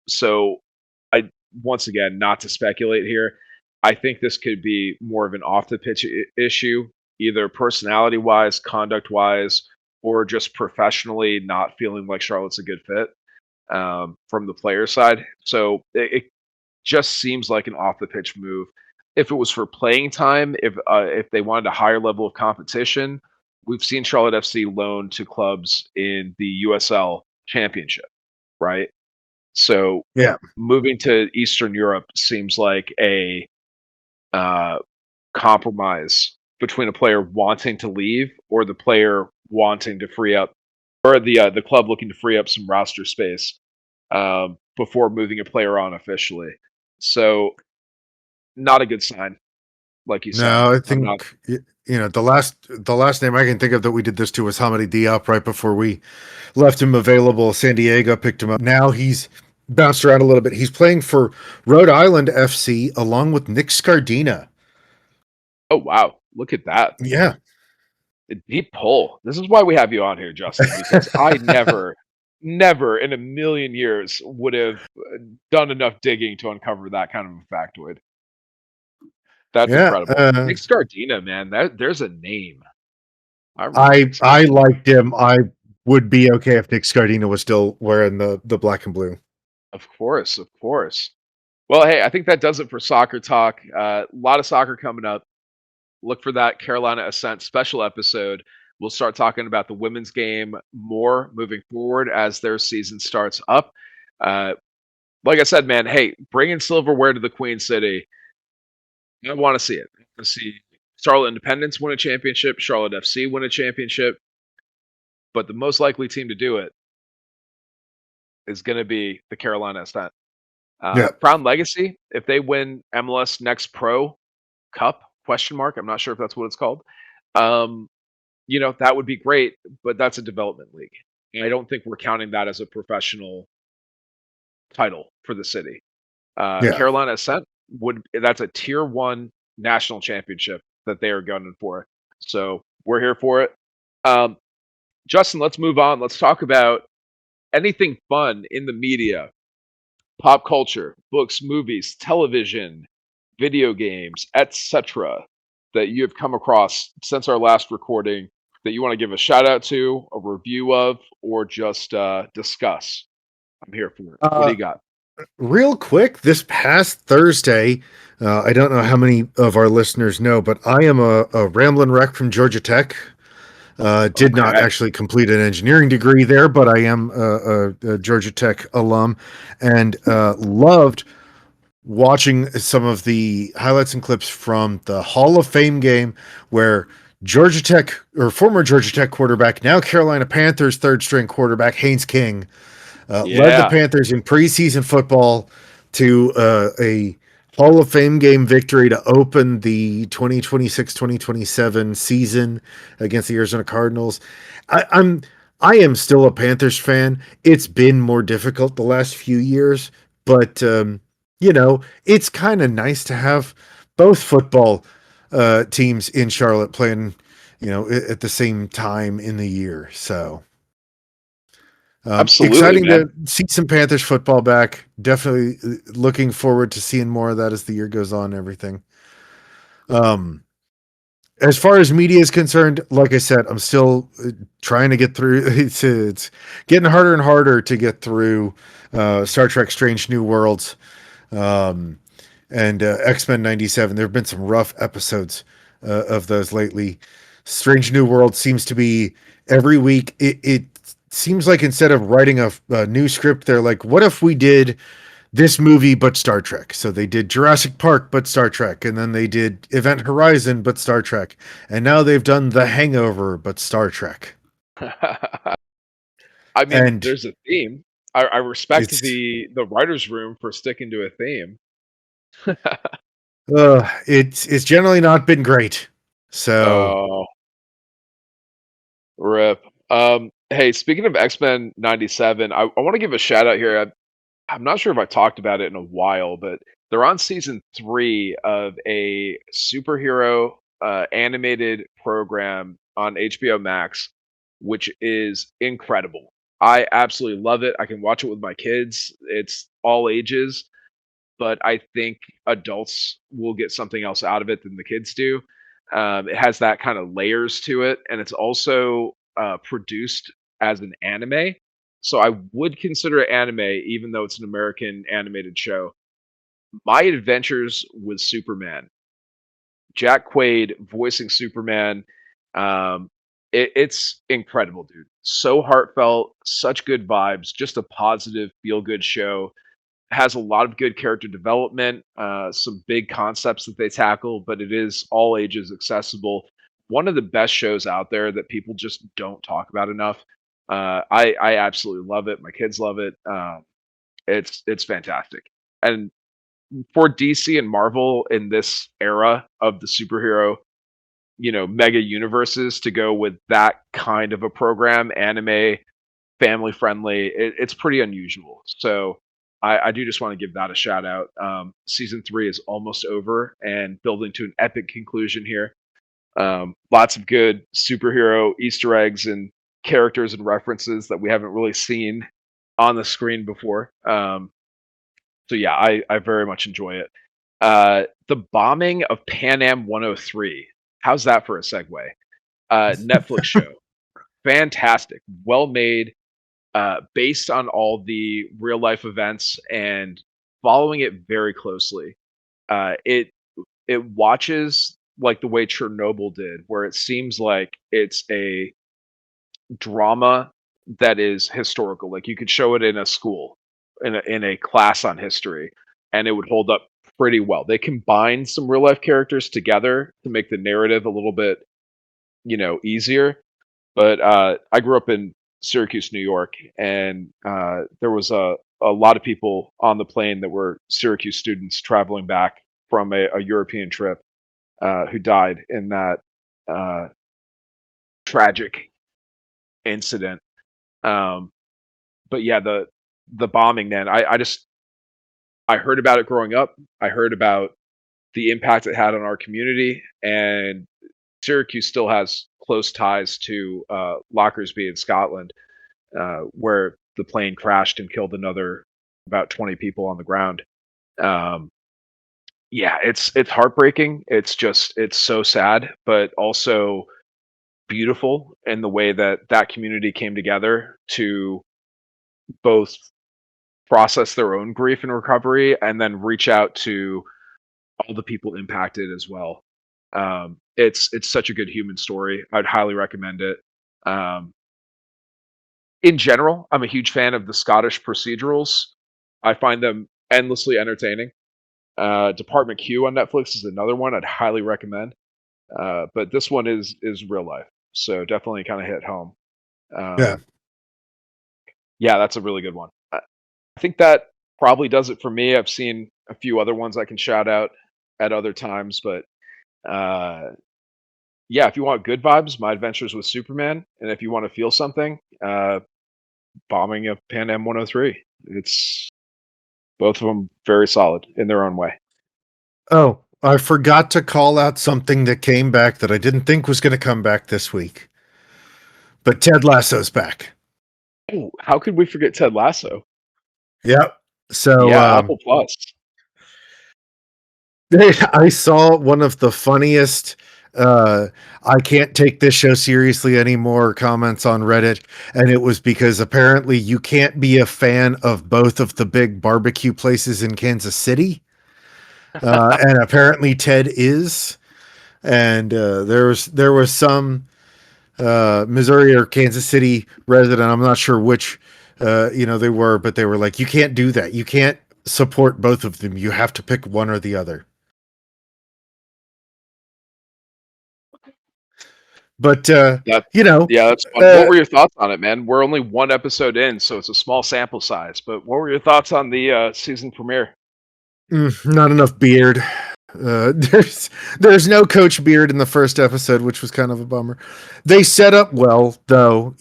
Speaker 1: So I once again, not to speculate here, I think this could be more of an off the pitch issue, either personality wise, conduct wise, or just professionally not feeling like Charlotte's a good fit from the player side. So it just seems like an off the pitch move. If it was for playing time, if they wanted a higher level of competition, we've seen Charlotte FC loan to clubs in the USL championship, right? So
Speaker 2: Yeah.
Speaker 1: moving to Eastern Europe seems like a uh, compromise between a player wanting to leave or the player wanting to free up, or the club looking to free up some roster space before moving a player on officially. So not a good sign, like you said.
Speaker 2: No, I
Speaker 1: I'm not.
Speaker 2: think the last name I can think of that we did this to was Hamadi Diop right before we left him available. San Diego picked him up. Now he's bounced around a little bit. He's playing for Rhode Island FC along with Nick Scardina.
Speaker 1: Oh wow, look at that.
Speaker 2: Yeah.
Speaker 1: A deep pull. This is why we have you on here, Justin, because I never in a million years would have done enough digging to uncover that kind of a factoid. That's
Speaker 2: Yeah.
Speaker 1: incredible. Nick Scardina, man, there's a name. I remember Nick
Speaker 2: I
Speaker 1: Scardina.
Speaker 2: liked him. I would be okay if Nick Scardina was still wearing the black and blue.
Speaker 1: Of course, of course. Well, hey, I think that does it for soccer talk. A lot of soccer coming up. Look for that Carolina Ascent special episode. We'll start talking about the women's game more moving forward as their season starts up. Uh, like I said, man, hey, bringing silverware to the Queen City. I want to see it. I want to see Charlotte Independence win a championship, Charlotte FC win a championship, but the most likely team to do it is going to be the Carolina Ascent.
Speaker 2: Yeah.
Speaker 1: Crown Legacy, if they win MLS Next Pro Cup, question mark, I'm not sure if that's what it's called. Um, that would be great, but that's a development league. And I don't think we're counting that as a professional title for the city.
Speaker 2: Yeah.
Speaker 1: Carolina Ascent that's a tier one national championship that they are gunning for. So we're here for it. Um, Justin, let's move on. Let's talk about anything fun in the media, pop culture, books, movies, television, video games, etc. that you have come across since our last recording that you want to give a shout out to, a review of, or just discuss. I'm here for it. What do
Speaker 2: Uh,
Speaker 1: you got?
Speaker 2: Real quick, this past Thursday, I don't know how many of our listeners know, but I am a Ramblin' Wreck from Georgia Tech. Did not
Speaker 1: Okay.
Speaker 2: actually complete an engineering degree there, but I am a Georgia Tech alum and loved watching some of the highlights and clips from the Hall of Fame game where Georgia Tech or former Georgia Tech quarterback, now Carolina Panthers third string quarterback Haynes King, led the
Speaker 1: Yeah.
Speaker 2: Panthers in preseason football to a Hall of Fame game victory to open the 2026-2027 season against the Arizona Cardinals. I am still a Panthers fan. It's been more difficult the last few years, but it's kind of nice to have both football teams in Charlotte playing, at the same time in the year. So
Speaker 1: Absolutely,
Speaker 2: exciting
Speaker 1: man.
Speaker 2: to see some Panthers football back. Definitely looking forward to seeing more of that as the year goes on and everything. Um, as far as media is concerned, like I said, I'm still trying to get through. It's getting harder and harder to get through Star Trek Strange New Worlds um, and X-Men 97. There have been some rough episodes of those lately. Strange New World seems to be every week. It seems like instead of writing a new script, they're like, what if we did this movie but Star Trek? So they did Jurassic Park but Star Trek, and then they did Event Horizon but Star Trek, and now they've done The Hangover but Star Trek.
Speaker 1: I mean,
Speaker 2: And
Speaker 1: there's a theme. I respect
Speaker 2: it's
Speaker 1: the writers' room for sticking to a theme.
Speaker 2: it's generally not been great. So
Speaker 1: Oh, rip. Hey, speaking of X-Men 97, I want to give a shout out here. I'm not sure if I talked about it in a while, but they're on season 3 of a superhero animated program on HBO Max, which is incredible. I absolutely love it. I can watch it with my kids. It's all ages, but I think adults will get something else out of it than the kids do. It has that kind of layers to it, and it's also produced as an anime. So I would consider it anime, even though it's an American animated show. My Adventures with Superman. Jack Quaid voicing Superman. Um, It's incredible, dude. So heartfelt, such good vibes, just a positive, feel good show. Has a lot of good character development, some big concepts that they tackle, but it is all ages accessible. One of the best shows out there that people just don't talk about enough. I absolutely love it. My kids love it. It's fantastic. And for DC and Marvel in this era of the superhero, mega universes, to go with that kind of a program, anime, family friendly, it's pretty unusual. So I do just want to give that a shout out. Season 3 is almost over and building to an epic conclusion here. Lots of good superhero Easter eggs and characters and references that we haven't really seen on the screen before. So yeah, I very much enjoy it. The bombing of Pan Am 103. How's that for a segue? Netflix show. Fantastic. Well made, based on all the real life events and following it very closely. It watches like the way Chernobyl did, where it seems like it's a drama that is historical. Like you could show it in a school, in a class on history, and it would hold up pretty well. They combine some real life characters together to make the narrative a little bit, easier. But I grew up in Syracuse, New York, and there was a lot of people on the plane that were Syracuse students traveling back from a European trip, who died in that tragic incident. Um, but yeah, the bombing, man. I heard about it growing up. I heard about the impact it had on our community, and Syracuse still has close ties to Lockersby in Scotland, where the plane crashed and killed another about 20 people on the ground. Um, yeah, it's heartbreaking. It's so sad, but also beautiful in the way that that community came together to both process their own grief and recovery, and then reach out to all the people impacted as well. It's such a good human story. I'd highly recommend it. Um, in general, I'm a huge fan of the Scottish procedurals. I find them endlessly entertaining. Department Q on Netflix is another one I'd highly recommend. But this one is real life, so definitely kind of hit home.
Speaker 2: Yeah.
Speaker 1: Um, yeah, that's a really good one. I think that probably does it for me. I've seen a few other ones I can shout out at other times, but uh, yeah, if you want good vibes, My Adventures with Superman, and if you want to feel something, Bombing of Pan Am 103. It's both of them very solid in their own way.
Speaker 2: Oh, I forgot to call out something that came back that I didn't think was going to come back this week. But Ted Lasso's back.
Speaker 1: Oh, how could we forget Ted Lasso?
Speaker 2: Yep. So
Speaker 1: Yeah, Apple Plus.
Speaker 2: I saw one of the funniest I can't take this show seriously anymore comments on Reddit, and it was because apparently you can't be a fan of both of the big barbecue places in Kansas City. And apparently Ted is. And there was some Missouri or Kansas City resident, I'm not sure which they were, but they were like, you can't do that. You can't support both of them. You have to pick one or the other. But
Speaker 1: That
Speaker 2: you know,
Speaker 1: yeah, that's fun. What were your thoughts on it, man? We're only one episode in, so it's a small sample size. But what were your thoughts on the season premiere?
Speaker 2: not enough beard. There's no Coach Beard in the first episode, which was kind of a bummer. They set up well, though.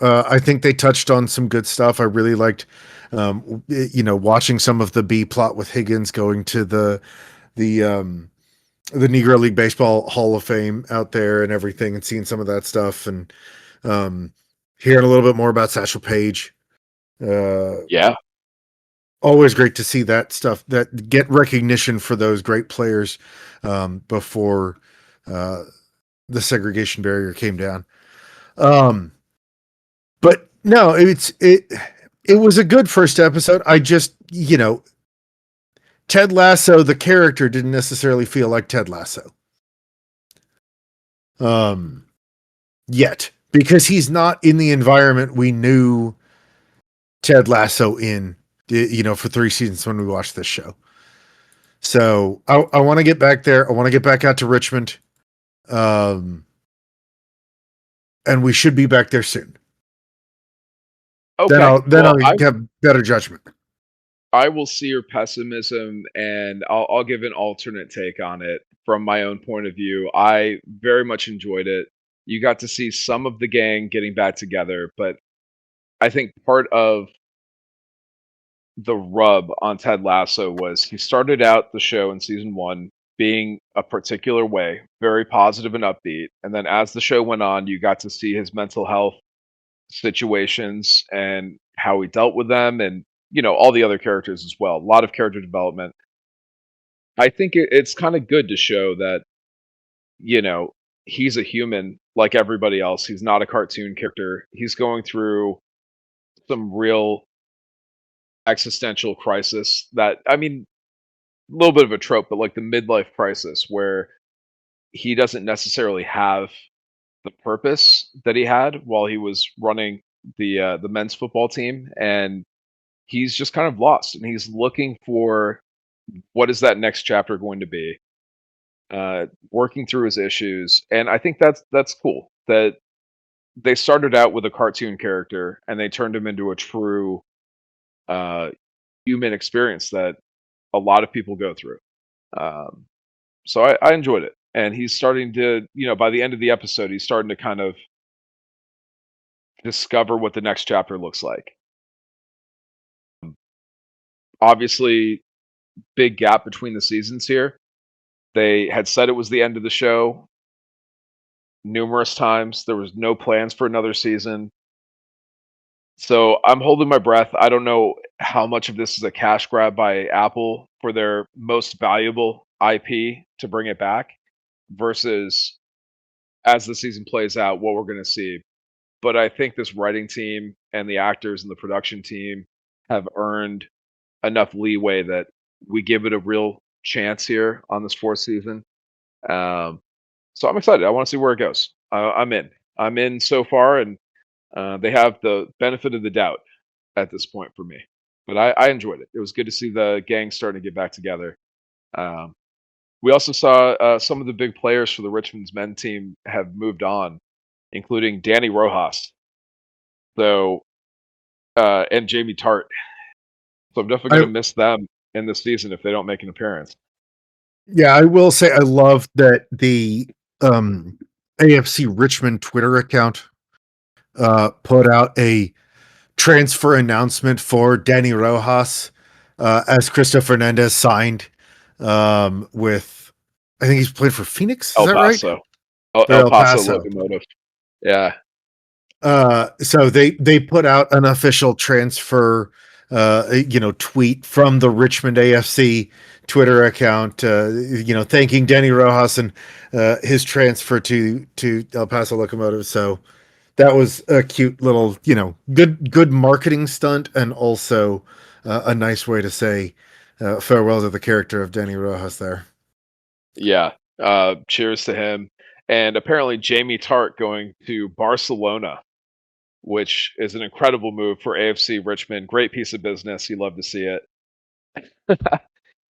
Speaker 2: I think they touched on some good stuff. I really liked, watching some of the B plot with Higgins going to the Negro League Baseball Hall of Fame out there and everything, and seeing some of that stuff, and hearing a little bit more about Satchel Paige.
Speaker 1: Yeah,
Speaker 2: Always great to see that stuff, that get recognition for those great players before the segregation barrier came down. But no, it was a good first episode. I just, Ted Lasso, the character, didn't necessarily feel like Ted Lasso. yet because he's not in the environment we knew Ted Lasso in, for 3 seasons when we watched this show. So I want to get back there. I want to get back out to Richmond. And we should be back there soon.
Speaker 1: Okay.
Speaker 2: Then I'll have better judgment.
Speaker 1: I will see your pessimism, and I'll give an alternate take on it from my own point of view. I very much enjoyed it. You got to see some of the gang getting back together, but I think part of the rub on Ted Lasso was he started out the show in season 1 being a particular way, very positive and upbeat, and then as the show went on, you got to see his mental health situations and how he dealt with them, and all the other characters as well. A lot of character development. I think it's kind of good to show that you know he's a human like everybody else. He's not a cartoon character. He's going through some real existential crisis. That, I mean, a little bit of a trope, but like the midlife crisis where he doesn't necessarily have the purpose that he had while he was running the men's football team, and he's just kind of lost, and he's looking for what is that next chapter going to be. Working through his issues, and I think that's cool that they started out with a cartoon character and they turned him into a true uh, human experience that a lot of people go through. Um, so I enjoyed it, and he's starting to, by the end of the episode, he's starting to kind of discover what the next chapter looks like. Obviously, big gap between the seasons here. They had said it was the end of the show numerous times. There was no plans for another season. So I'm holding my breath. I don't know how much of this is a cash grab by Apple for their most valuable IP to bring it back versus as the season plays out, what we're going to see. But I think this writing team and the actors and the production team have earned enough leeway that we give it a real chance here on this 4th season. So I'm excited. I want to see where it goes. I'm in. I'm in so far, and they have the benefit of the doubt at this point for me. But I enjoyed it. It was good to see the gang starting to get back together. Um, we also saw some of the big players for the Richmond's men team have moved on, including Danny Rojas, so and Jamie Tart. So I'm definitely going to miss them in this season if they don't make an appearance.
Speaker 2: Yeah, I will say I love that the AFC Richmond Twitter account put out a transfer announcement for Danny Rojas as Cristo Fernandez signed with, I think he's played for Phoenix. Is
Speaker 1: El
Speaker 2: that
Speaker 1: Paso.
Speaker 2: right?
Speaker 1: El Paso Locomotive. Yeah.
Speaker 2: So they put out an official transfer tweet from the Richmond AFC Twitter account, thanking Danny Rojas and his transfer to El Paso Locomotive. So that was a cute little, good marketing stunt, and also a nice way to say farewell to the character of Danny Rojas there.
Speaker 1: Yeah. Cheers to him. And apparently Jamie Tart going to Barcelona, which is an incredible move for AFC Richmond. Great piece of business. You love to see it.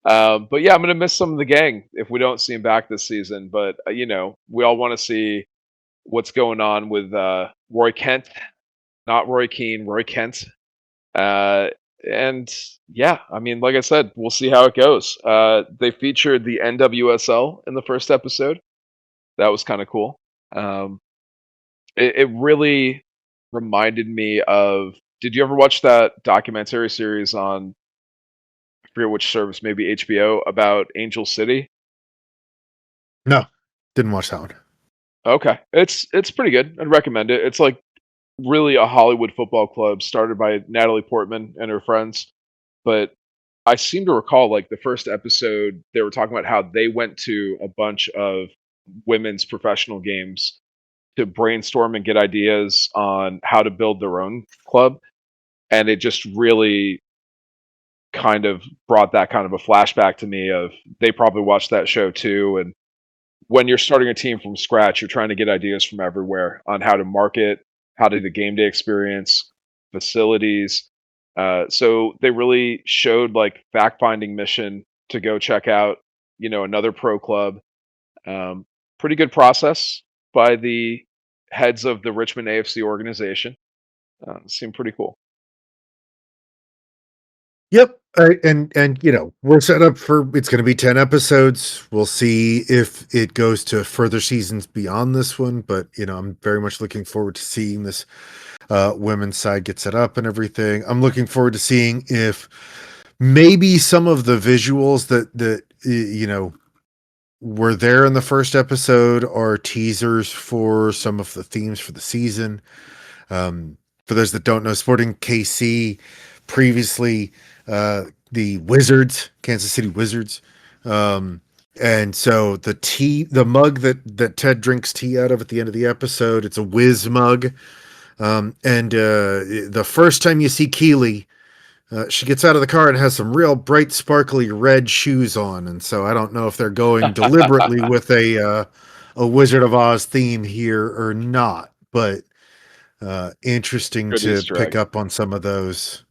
Speaker 1: But yeah, I'm going to miss some of the gang if we don't see him back this season. But, we all want to see what's going on with Roy Kent, not Roy Keane, Roy Kent. And yeah, I mean, like I said, we'll see how it goes. They featured the NWSL in the first episode. That was kind of cool. It really reminded me of. Did you ever watch that documentary series on, I forget which service, maybe HBO, about Angel City?
Speaker 2: No, didn't watch that one.
Speaker 1: Okay, it's pretty good. I'd recommend it. It's like really a Hollywood football club started by Natalie Portman and her friends. But I seem to recall, like, the first episode, they were talking about how they went to a bunch of women's professional games to brainstorm and get ideas on how to build their own club. And it just really kind of brought that kind of a flashback to me of they probably watched that show too. And when you're starting a team from scratch, you're trying to get ideas from everywhere on how to market, how to do the game day experience, facilities. So they really showed like fact finding mission to go check out, another pro club. Um, Pretty good process by the heads of the Richmond AFC organization. Seemed pretty cool.
Speaker 2: Yep. And we're set up for it's going to be 10 episodes. We'll see if it goes to further seasons beyond this one, but I'm very much looking forward to seeing this women's side get set up and everything. I'm looking forward to seeing if maybe some of the visuals that were there in the first episode are teasers for some of the themes for the season. For those that don't know, Sporting KC previously the Wizards, Kansas City Wizards. And so the mug that Ted drinks tea out of at the end of the episode, it's a Wiz mug. And the first time you see Keely, she gets out of the car and has some real bright, sparkly red shoes on. And so I don't know if they're going deliberately with a Wizard of Oz theme here or not, but interesting
Speaker 1: Good
Speaker 2: to
Speaker 1: Easter
Speaker 2: pick
Speaker 1: egg.
Speaker 2: up on some of those.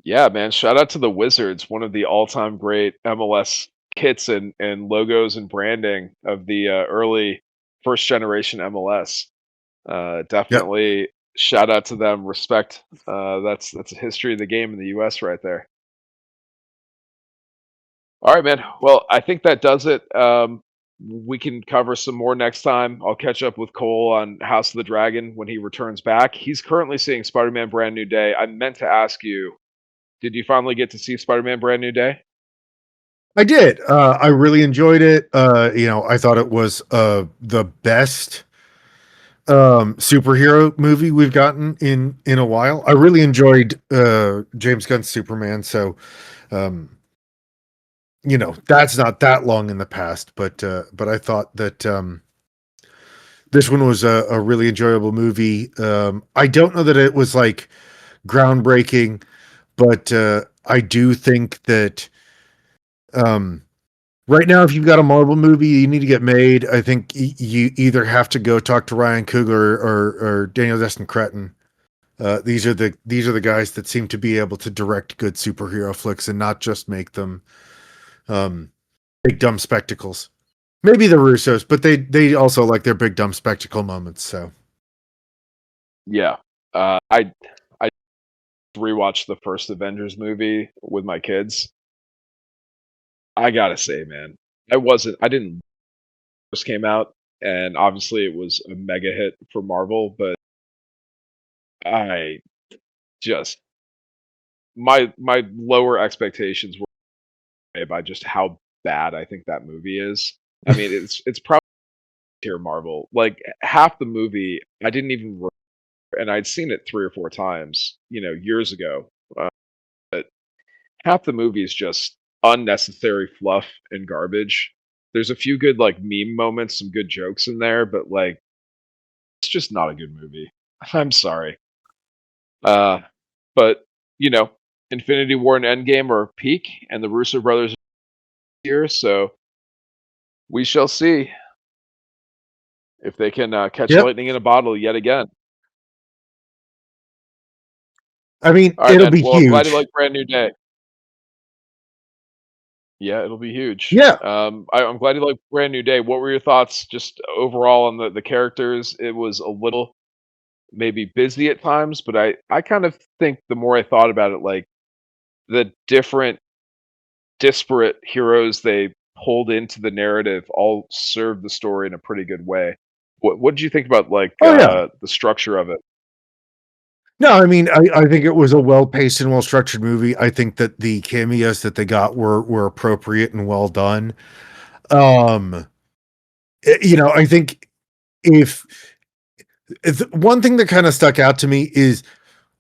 Speaker 1: Yeah, man. Shout out to the Wizards, one of the all-time great MLS kits and logos and branding of the early first generation MLS.
Speaker 2: Yep.
Speaker 1: Definitely shout out to them. Respect. That's a history of the game in the US right there. All right, man. Well, I think that does it. We can cover some more next time. I'll catch up with Cole on House of the Dragon when he returns back. He's currently seeing Spider-Man Brand New Day. I meant to ask you, did you finally get to see Spider-Man Brand New Day?
Speaker 2: I did. I really enjoyed it. I thought it was the best superhero movie we've gotten in a while. I really enjoyed James Gunn's Superman, so that's not that long in the past, but I thought that this one was a really enjoyable movie. I don't know that it was like groundbreaking, but I do think that right now, if you've got a Marvel movie you need to get made, I think you either have to go talk to Ryan Coogler or Daniel Destin Cretton. These are the guys that seem to be able to direct good superhero flicks and not just make them big dumb spectacles. Maybe the Russos, but they also like their big dumb spectacle moments. So
Speaker 1: Yeah. I rewatched the first Avengers movie with my kids. I gotta say, man, I didn't first came out, and obviously it was a mega hit for Marvel, but I just my lower expectations were by just how bad I think that movie is. I mean, it's probably tier Marvel. Like half the movie, I didn't even remember, and I'd seen it 3 or 4 times, years ago. But half the movie is just unnecessary fluff and garbage. There's a few good like meme moments, some good jokes in there, but like it's just not a good movie. I'm sorry. Uh, but Infinity War and Endgame are peak, and the Russo brothers are here, so we shall see if they can catch
Speaker 2: yep.
Speaker 1: lightning in a bottle yet again.
Speaker 2: I mean,
Speaker 1: All right,
Speaker 2: it'll
Speaker 1: man.
Speaker 2: be
Speaker 1: Well, I'm glad you
Speaker 2: huge.
Speaker 1: like Brand New Day. Yeah, it'll be huge.
Speaker 2: Yeah.
Speaker 1: I'm glad you like Brand New Day. What were your thoughts just overall on the characters? It was a little maybe busy at times, but I kind of think the more I thought about it, like the different disparate heroes they pulled into the narrative all served the story in a pretty good way. What did you think about like
Speaker 2: Oh yeah.
Speaker 1: the structure of it?
Speaker 2: No, I mean, I think it was a well-paced and well-structured movie. I think that the cameos that they got were appropriate and well done. Um, I think if one thing that kind of stuck out to me is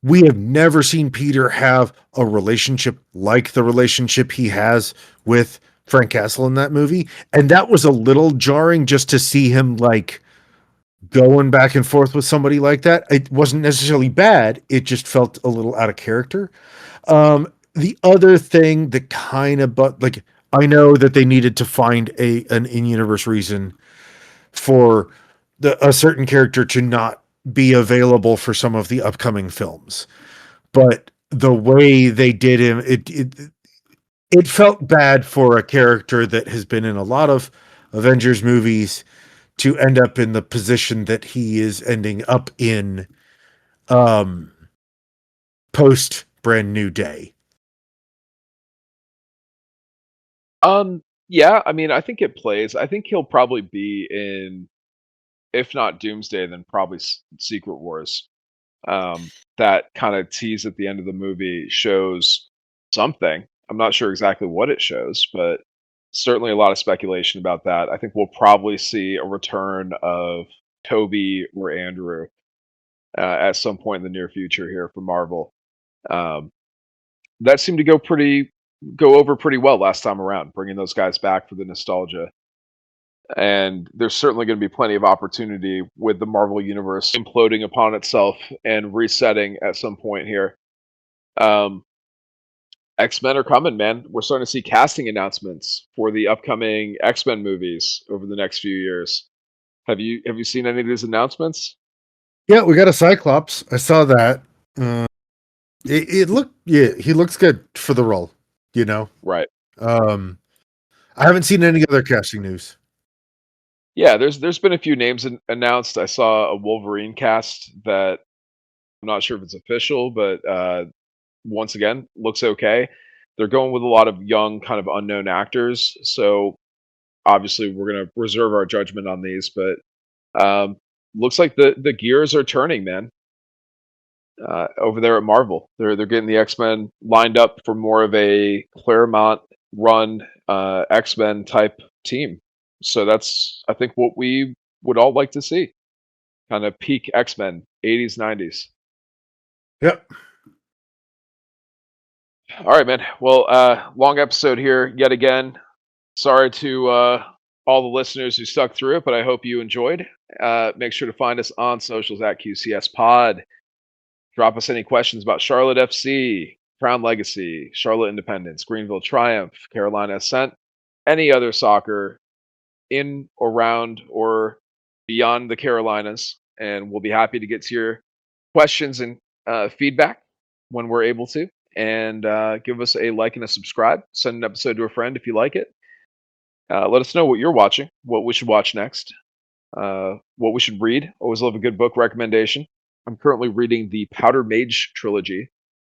Speaker 2: we have never seen Peter have a relationship like the relationship he has with Frank Castle in that movie, and that was a little jarring just to see him like going back and forth with somebody like that. It wasn't necessarily bad. It just felt a little out of character. The other thing that kind of, but like, I know that they needed to find an in-universe reason for a certain character to not be available for some of the upcoming films, but the way they did him, it felt bad for a character that has been in a lot of Avengers movies to end up in the position that he is ending up in, um, post Brand New Day.
Speaker 1: Yeah, I mean, I think it plays. I think he'll probably be in, if not Doomsday, then probably Secret Wars. That kind of tease at the end of the movie shows something. I'm not sure exactly what it shows, but certainly a lot of speculation about that. I think we'll probably see a return of Toby or Andrew at some point in the near future here for Marvel. Um, that seemed to go over pretty well last time around, bringing those guys back for the nostalgia. And there's certainly going to be plenty of opportunity with the Marvel universe imploding upon itself and resetting at some point here. Um, X-Men are coming, man. We're starting to see casting announcements for the upcoming X-Men movies over the next few years. Have you seen any of these announcements?
Speaker 2: Yeah, we got a Cyclops. I saw that. Uh, it looked, yeah, he looks good for the role, you know.
Speaker 1: Right.
Speaker 2: Um, I haven't seen any other casting news.
Speaker 1: Yeah, there's been a few names announced. I saw a Wolverine cast that I'm not sure if it's official, but once again, looks okay. They're going with a lot of young, kind of unknown actors. So obviously, we're going to reserve our judgment on these, but looks like the gears are turning, man. Over there at Marvel, they're getting the X Men lined up for more of a Claremont run X Men type team. So that's, I think, what we would all like to see. Kind of peak X Men, 80s, 90s.
Speaker 2: Yep.
Speaker 1: All right, man. Well, long episode here yet again. Sorry to all the listeners who stuck through it, but I hope you enjoyed. Make sure to find us on socials at QCS Pod. Drop us any questions about Charlotte FC, Crown Legacy, Charlotte Independence, Greenville Triumph, Carolina Ascent, any other soccer in, around, or beyond the Carolinas. And we'll be happy to get to your questions and feedback when we're able to. And give us a like and a subscribe. Send an episode to a friend if you like it. Let us know what you're watching, what we should watch next, what we should read. Always love a good book recommendation. I'm currently reading the Powder Mage trilogy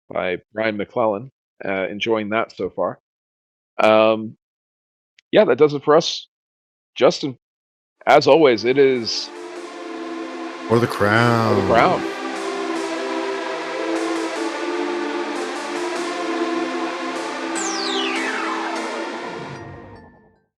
Speaker 1: by Brian McClellan. Enjoying that so far. Yeah, that does it for us. Justin, as always, it is
Speaker 2: Or the
Speaker 1: for the
Speaker 2: crown.
Speaker 1: crown.